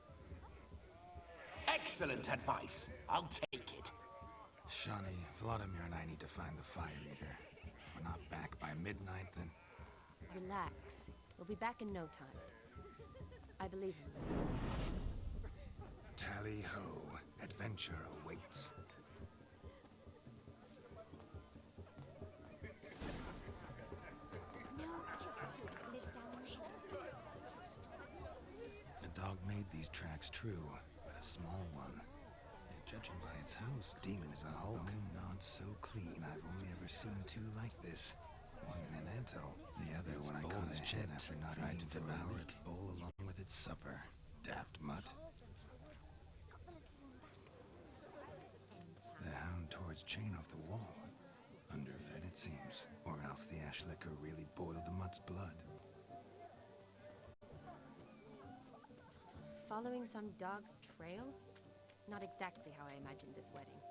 Excellent advice. I'll take it. Shani, Vladimir and I need to find the Fire Eater. If we're not back by midnight, then... Relax. We'll be back in no time. I believe in you. Tally-ho. Adventure awaits. The dog made these tracks true, but a small one. And judging by its house, Demon is a Hulk. Oh, not so clean. I've only ever seen two like this. One in an anthill, the other when I caught its chin after not tried to devour its bowl along with its supper. Daft mutt. The hound tore its chain off the wall. Underfed, it seems. Or else the ash liquor really boiled the mutt's blood. Following some dog's trail? Not exactly how I imagined this wedding.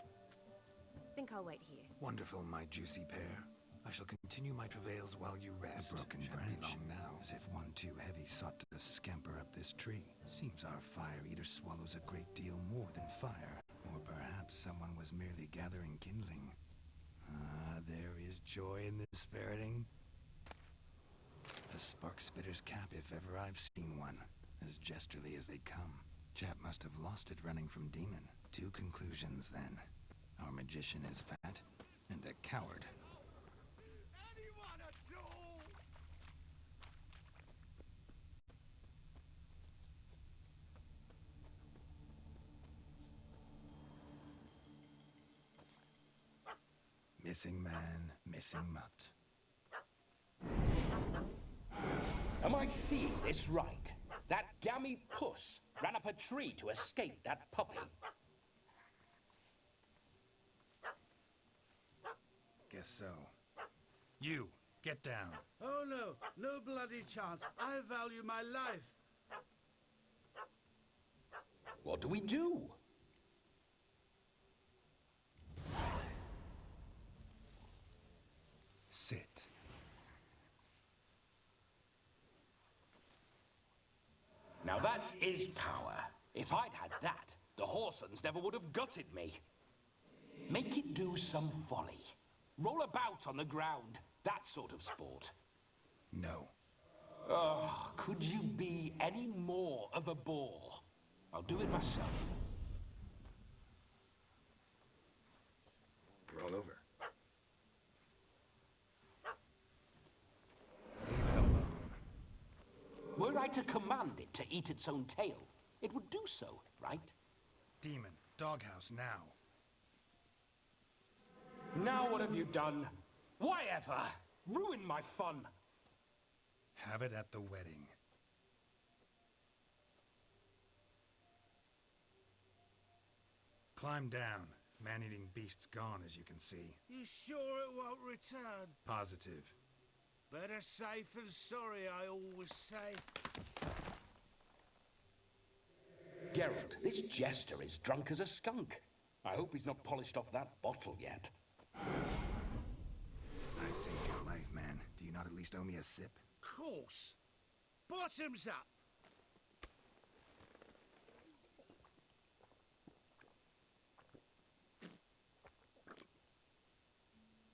Think I'll wait here. Wonderful, my juicy pear. I shall continue my travails while you rest. A broken branch long now, as if one too heavy sought to scamper up this tree. Seems our Fire Eater swallows a great deal more than fire. Or perhaps someone was merely gathering kindling. Ah, there is joy in this ferreting. The spark spitter's cap, if ever I've seen one. As jesterly as they come. Chap must have lost it running from Demon. Two conclusions, then. Our magician is fat, and a coward. Anyone at all? Missing man, missing mutt. Am I seeing this right? That gammy puss ran up a tree to escape that puppy. Guess so. You, get down. Oh no, no bloody chance. I value my life. What do we do? Sit. Now that is power. If I'd had that, the Horsons never would have gutted me. Make it do some folly. Roll about on the ground. That sort of sport. No. Oh, could you be any more of a bore? I'll do it myself. Roll over. Were I to command it to eat its own tail, it would do so, right? Demon, doghouse now. Now what have you done? Why ever? Ruin my fun. Have it at the wedding. Climb down. Man-eating beast's gone, as you can see. You sure it won't return? Positive. Better safe than sorry, I always say. Geralt, this jester is drunk as a skunk. I hope he's not polished off that bottle yet. I saved your life, man. Do you not at least owe me a sip? Course. Bottoms up.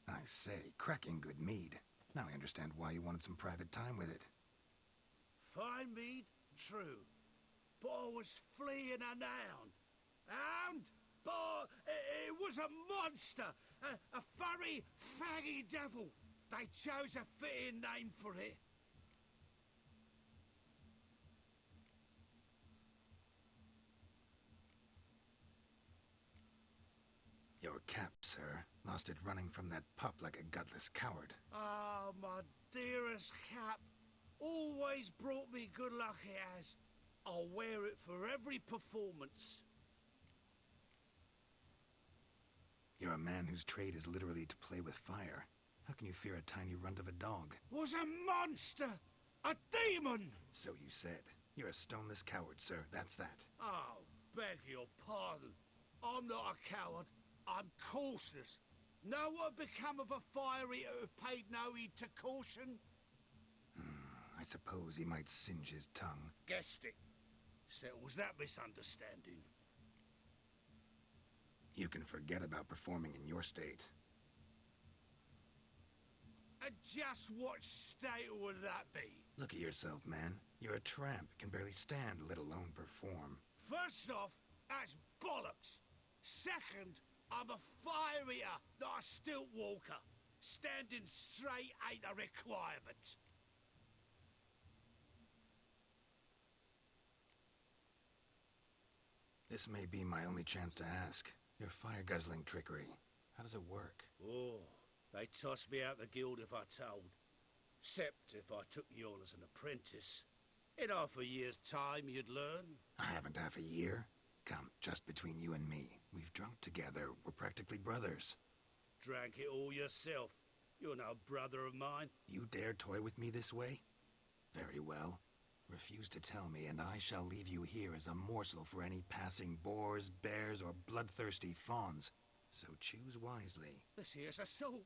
I say, cracking good mead. Now I understand why you wanted some private time with it. Fine mead, true. But I was fleeing an hound. Hound? But it was a monster. A furry, faggy devil. They chose a fitting name for it. Your cap, sir. Lost it running from that pup like a gutless coward. Ah, my dearest Cap. Always brought me good luck, it has. I'll wear it for every performance. You're a man whose trade is literally to play with fire. How can you fear a tiny runt of a dog? Was a monster! A demon! So you said. You're a stoneless coward, sir. That's that. Oh, beg your pardon. I'm not a coward. I'm cautious. Know what become of a fire eater who paid no heed to caution? I suppose he might singe his tongue. Guessed it. Settles that misunderstanding. You can forget about performing in your state. And just what state would that be? Look at yourself, man. You're a tramp, can barely stand, let alone perform. First off, that's bollocks. Second, I'm a fire eater, not a stilt walker. Standing straight ain't a requirement. This may be my only chance to ask. Your fire-guzzling trickery, how does it work? Oh, they tossed me out the guild if I told. Except if I took you on as an apprentice. In half a year's time, you'd learn. I haven't half a year. Come, just between you and me. We've drunk together. We're practically brothers. Drank it all yourself. You're no brother of mine. You dare toy with me this way? Very well. Refuse to tell me, and I shall leave you here as a morsel for any passing boars, bears, or bloodthirsty fawns. So choose wisely. This here's assault.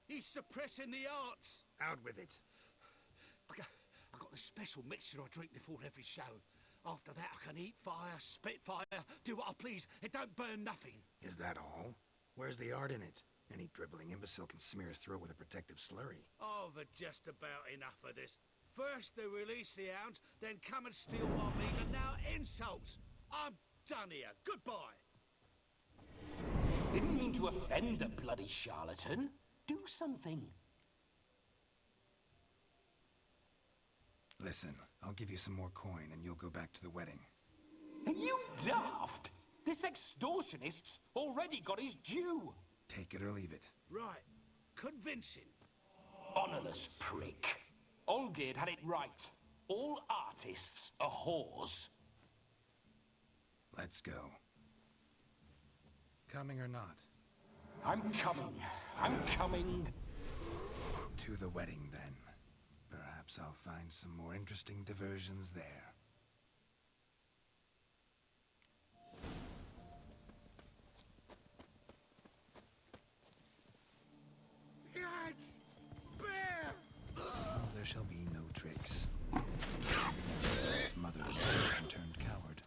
He's suppressing the arts. Out with it. I got a special mixture I drink before every show. After that, I can eat fire, spit fire, do what I please. It don't burn nothing. Is that all? Where's the art in it? Any dribbling imbecile can smear his throat with a protective slurry. I've had just about enough of this. First they release the hounds, then come and steal my meat, and now insults. I'm done here. Goodbye. Didn't mean to offend the bloody charlatan. Do something. Listen, I'll give you some more coin and you'll go back to the wedding. Are you daft? This extortionist's already got his due. Take it or leave it. Right. Convincing. Honourless prick. Olgerd had it right. All artists are whores. Let's go. Coming or not? I'm coming. I'm coming. To the wedding, then. Perhaps I'll find some more interesting diversions there. Guards! Bear! There shall be no tricks. Mother turned coward.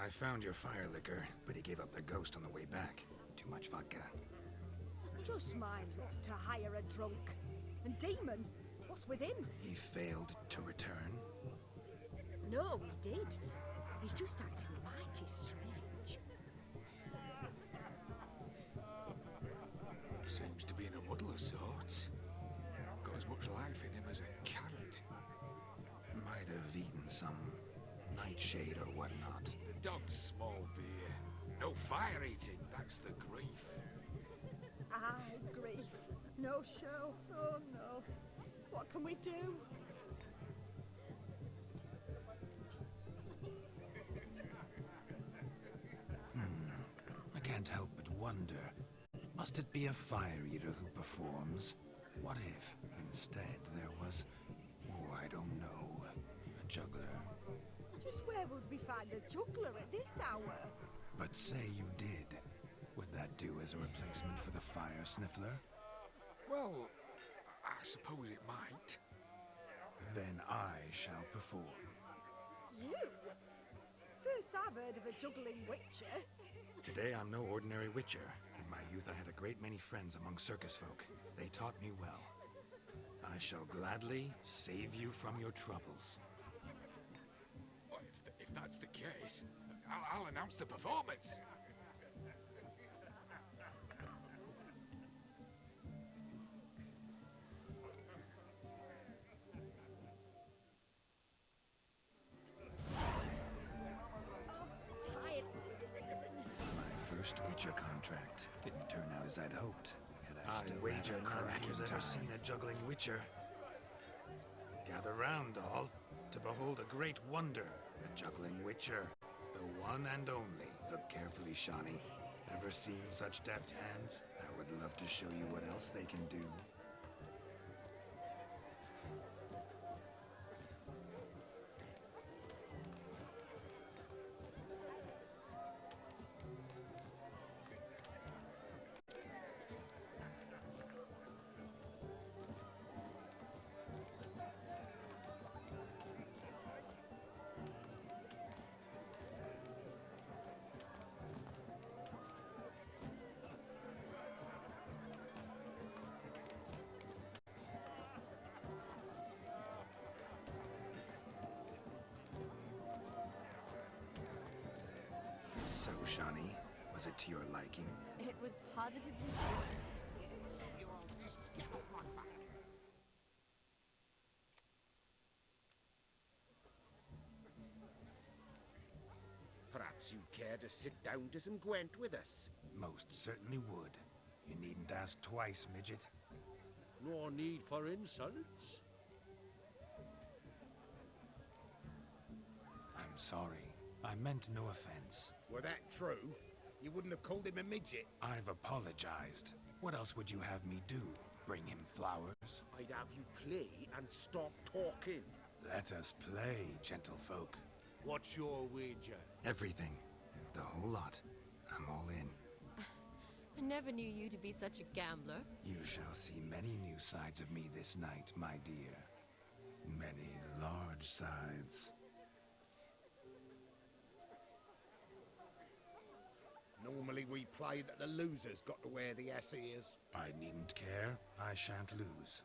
I found your fire liquor, but he gave up the ghost on the way back. Too much vodka. Just my luck to hire a drunk. And Demon, what's with him? He failed to return. No, he did. He's just acting mighty strange. Seems to be in a muddle of sorts. fire eating, that's the grief. Aye, grief. No show. Oh no. What can we do? I can't help but wonder. Must it be a fire eater who performs? What if, instead, there was... Oh, I don't know. A juggler. Just where would we find a juggler at this hour? But say you did. Would that do as a replacement for the fire sniffler? Well, I suppose it might. Then I shall perform. You? First I've heard of a juggling witcher. Today I'm no ordinary witcher. In my youth I had a great many friends among circus folk. They taught me well. I shall gladly save you from your troubles. Well, if that's the case, I'll announce the performance. Tired for some reason. My first witcher contract didn't turn out as I'd hoped. Yet I still wager had a none cracking who's ever time. seen a juggling witcher. Gather round, all, to behold a great wonder, a juggling witcher. The one and only. Look carefully, Shawnee. Ever seen such deft hands? I would love to show you what else they can do. So, Shawnee, was it to your liking? It was positively You all just get off my back. Perhaps you'd care to sit down to some Gwent with us. Most certainly would. You needn't ask twice, midget. No need for insults. I'm sorry. I meant no offense. Were that true, you wouldn't have called him a midget. I've apologized. What else would you have me do? Bring him flowers? I'd have you play and stop talking. Let us play, gentlefolk. What's your wager? Everything. The whole lot. I'm all in. I never knew you to be such a gambler. You shall see many new sides of me this night, my dear. Many large sides. Normally we play that the loser's got to wear the ass ears. I needn't care. I shan't lose.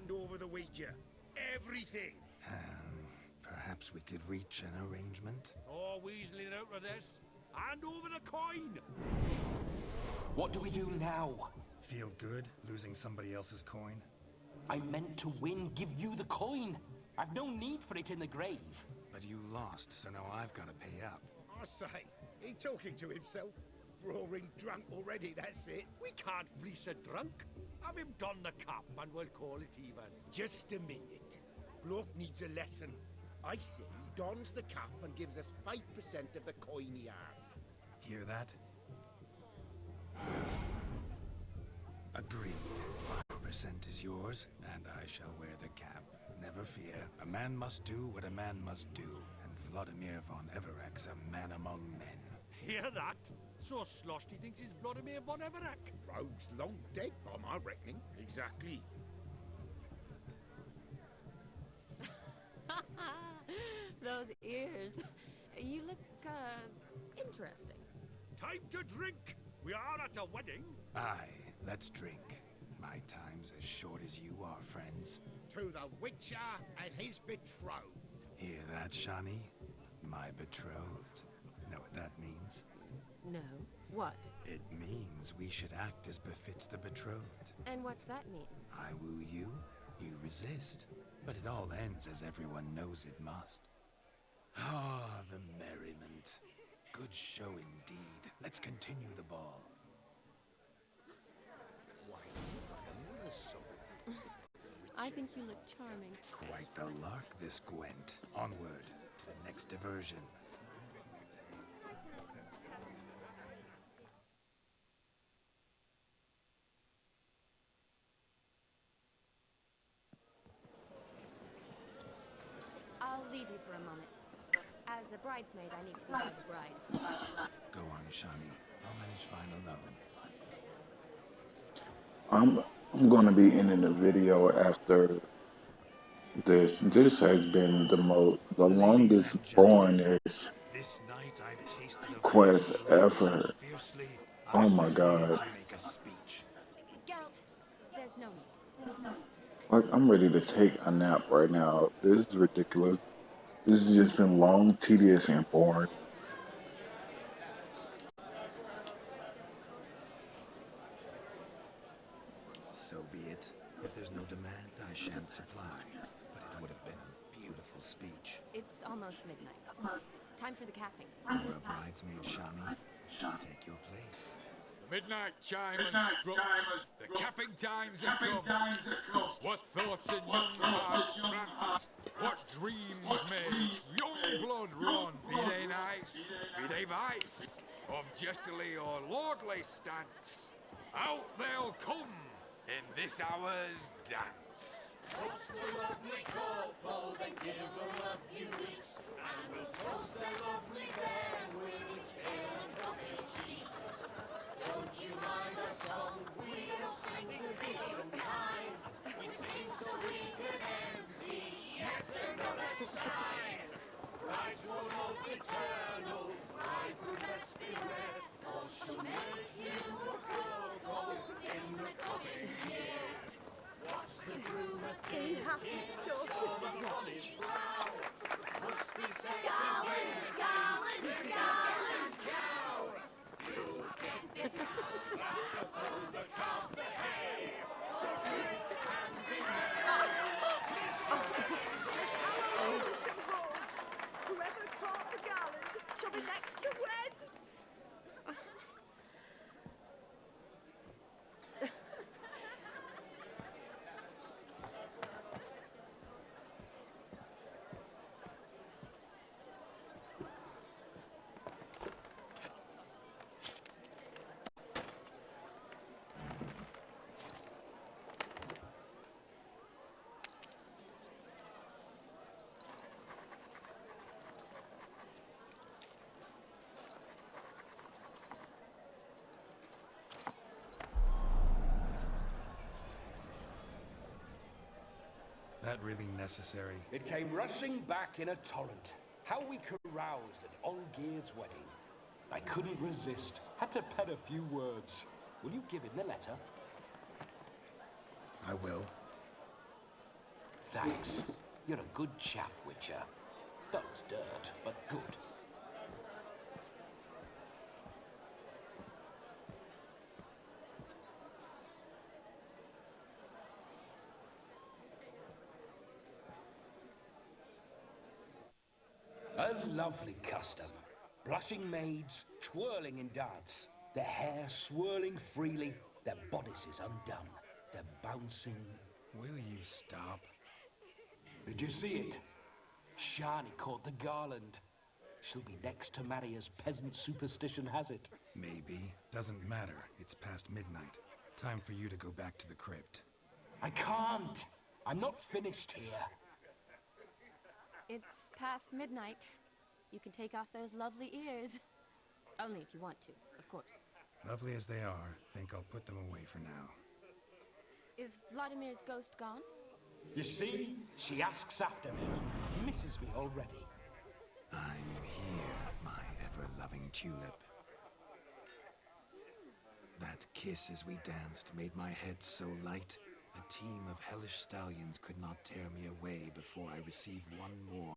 hand over the wager. Everything. Perhaps we could reach an arrangement? Oh, weaseling out of this. Hand over the coin. What do we do now? Feel good losing somebody else's coin? I meant to win, give you the coin. I've no need for it in the grave. But you lost, so now I've got to pay up. I say, he talking to himself. Roaring drunk already, that's it. We can't fleece a drunk. Have him don the cap and we'll call it even. Just a minute. Bloke needs a lesson. I say he dons the cap and gives us 5% of the coin he has. Hear that? Agreed. 5% is yours, and I shall wear the cap. Never fear. A man must do what a man must do, and Vladimir von Everek's a man among men. Hear that? So sloshed he thinks he's Vladimir von Everek. Rogue's long dead by my reckoning. Exactly. Those ears. You look, interesting. Time to drink! We are at a wedding. Aye, let's drink. My time's as short as you are, friends. To the Witcher and his betrothed. Hear that, Shani? My betrothed. Know what that means? No. What? It means we should act as befits the betrothed. And what's that mean? I woo you, you resist. But it all ends as everyone knows it must. Ah, the merriment. Good show indeed. Let's continue the ball. I think you look charming. Quite the lark, this Gwent. Onward to the next diversion. I'll leave you for a moment. As a bridesmaid, I need to be by the bride. Go on, Shani. I'll manage fine alone. I'm going to be ending the video after this. This has been the longest, boringest quest ever. Oh my god. Geralt, there's no need. Like, I'm ready to take a nap right now. This is ridiculous. This has just been long, tedious, and boring. So be it. If there's no demand, I shan't supply. But it would have been a beautiful speech. It's almost midnight. Time for the capping. For a bridesmaid, Shani, take your place. The midnight chime has struck. The capping times have come. What thoughts in young hearts prance? What dreams make young blood run? Be they nice, be they vice, of jestily or lordly stance, out they'll come in this hour's dance. Toast the lovely couple, then give them a few weeks, and we'll toast the lovely bear with its pale and puffy cheeks. Don't you mind our song? We don't sing to be unkind. We sing so we can empty yet another side. Bride's one of eternal, bridegroom let's beware, or she'll make you a couple in the coming year. What's the groom a thinking? Someone is proud. Must be said Garland, Garland, Garland, cow. You get the cow, laugh about the calf, the hay. So drink and be merry. Tradition holds. Whoever caught the garland shall be next to wed. That really necessary? It came rushing back in a torrent. How we caroused at Olgierd's wedding. I couldn't resist. Had to pen a few words. Will you give him the letter? I will. Thanks. You're a good chap, Witcher. Dull as dirt, but good. A lovely custom. Blushing maids, twirling in dance. Their hair swirling freely, their bodices undone. They're bouncing. Will you stop? Did you see it? Shani caught the garland. She'll be next to marry as peasant superstition has it. Maybe. Doesn't matter. It's past midnight. Time for you to go back to the crypt. I can't. I'm not finished here. It's past midnight. You can take off those lovely ears. Only if you want to, of course. Lovely as they are, think I'll put them away for now. Is Vladimir's ghost gone? You see? She asks after me. Misses me already. I'm here, my ever-loving tulip. That kiss as we danced made my head so light. A team of hellish stallions could not tear me away before I receive one more.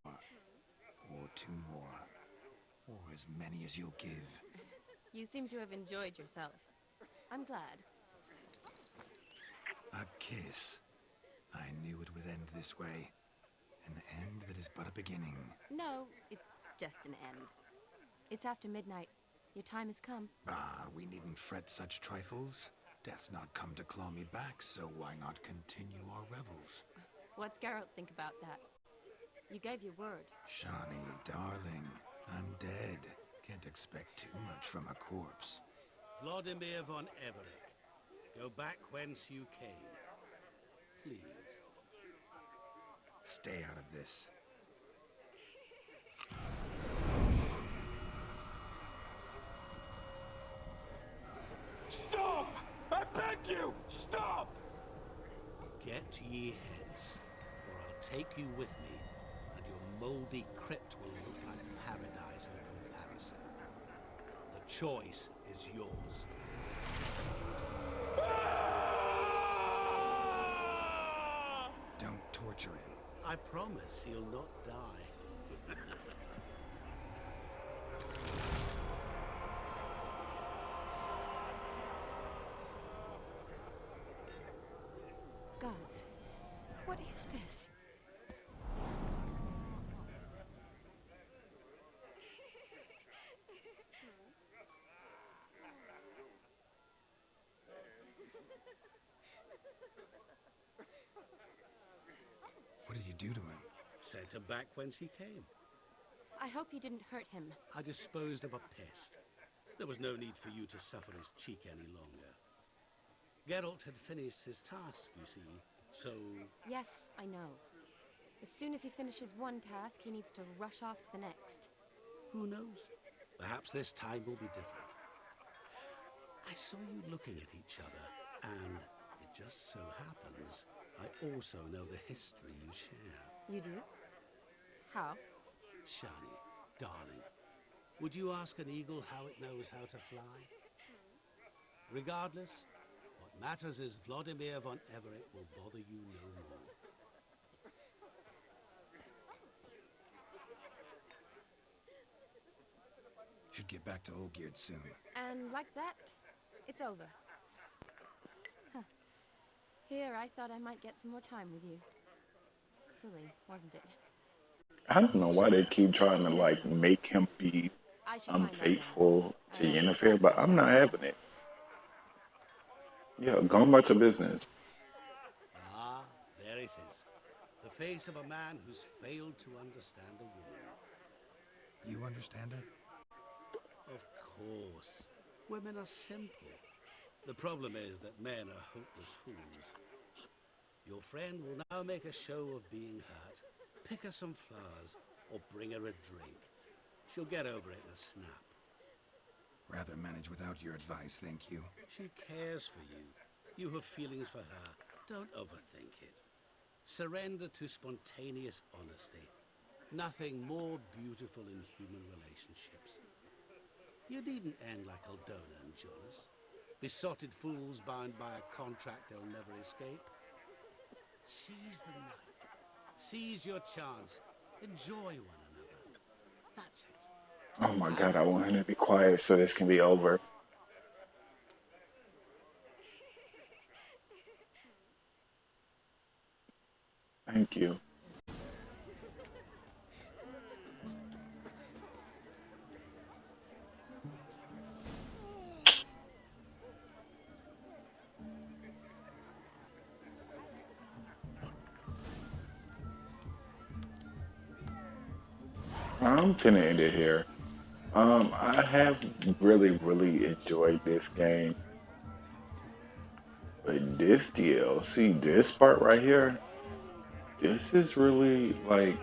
Or two more. Or as many as you'll give. You seem to have enjoyed yourself. I'm glad. A kiss. I knew it would end this way. An end that is but a beginning. No, it's just an end. It's after midnight. Your time has come. Ah, we needn't fret such trifles. Death's not come to claw me back, so why not continue our revels? What's Geralt think about that? You gave your word. Shani, darling, I'm dead. Can't expect too much from a corpse. Vladimir von Everett, go back whence you came. Please. Stay out of this. Stop! I beg you! Stop! Get ye hence, or I'll take you with me, and your mouldy crypt will look like paradise in comparison. The choice is yours. Don't torture him. I promise he'll not die. Gods, what is this? What did you do to him? Sent him back whence he came. I hope you didn't hurt him. I disposed of a pest. There was no need for you to suffer his cheek any longer. Geralt had finished his task, you see, so... Yes, I know. As soon as he finishes one task, he needs to rush off to the next. Who knows? Perhaps this time will be different. I saw you looking at each other, and it just so happens I also know the history you share. You do? How? Shani, darling, would you ask an eagle how it knows how to fly? Regardless, what matters is Vladimir von Everett will bother you no more. Should get back to Olgierd soon. And like that, it's over. Huh. Here, I thought I might get some more time with you. Silly, wasn't it? I don't know why they keep trying to like make him be I should find out unfaithful to Yennefer, but I'm not having it. Yeah, go about your business. Ah, there it is. The face of a man who's failed to understand a woman. You understand her? Of course. Women are simple. The problem is that men are hopeless fools. Your friend will now make a show of being hurt, pick her some flowers, or bring her a drink. She'll get over it in a snap. Rather manage without your advice, thank you. She cares for you. You have feelings for her. Don't overthink it. Surrender to spontaneous honesty. Nothing more beautiful in human relationships. You needn't end like Aldona and Jonas. Besotted fools bound by a contract they'll never escape. Seize the night. Seize your chance. Enjoy one another. That's it. Oh my god, I want him to be quiet so this can be over. Thank you. I'm finna end it here. I have really enjoyed this game. But this DLC, this part right here, this is really like,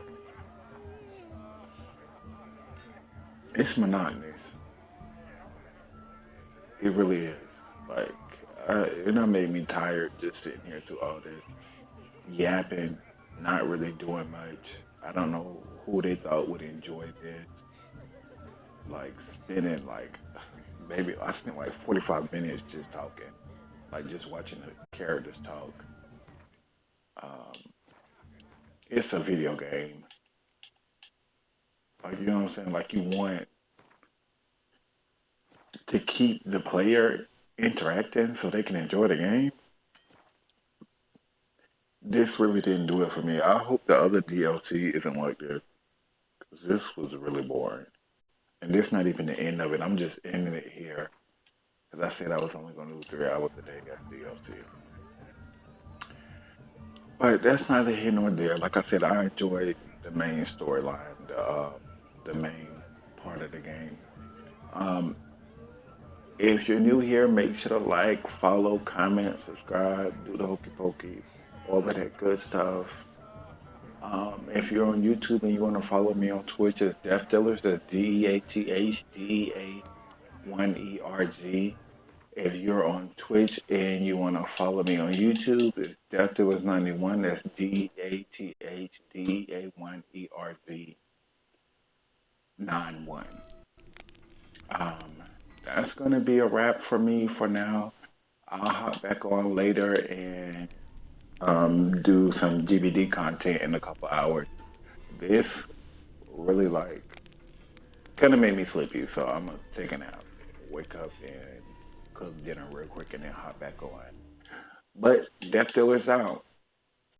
it's monotonous. It really is. Like, it done made me tired just sitting here through all this yapping, not really doing much. I don't know who they thought would enjoy this. Like, spending like, maybe I spent like 45 minutes just talking, like just watching the characters talk. Um, it's a video game. Like, you know what I'm saying? Like, you want to keep the player interacting so they can enjoy the game. This really didn't do it for me. I hope the other DLC isn't like this, 'cause this was really boring. And this not even the end of it. I'm just ending it here. Because I said I was only going to do 3 hours a day of DLC. But that's neither here nor there. Like I said, I enjoyed the main storyline, the main part of the game. If you're new here, make sure to like, follow, comment, subscribe, do the hokey pokey, all of that good stuff. If you're on YouTube and you want to follow me on Twitch, it's Death Dealers. That's DEATHDEA1ERG. If you're on Twitch and you want to follow me on YouTube, it's Death Dealers 91. That's DEATHDEA1ERG 91. That's gonna be a wrap for me for now. I'll hop back on later and do some GBD content in a couple hours. This really like kind of made me sleepy, so I'm gonna take a nap, wake up and cook dinner real quick and then hop back on. But Death Dealers out.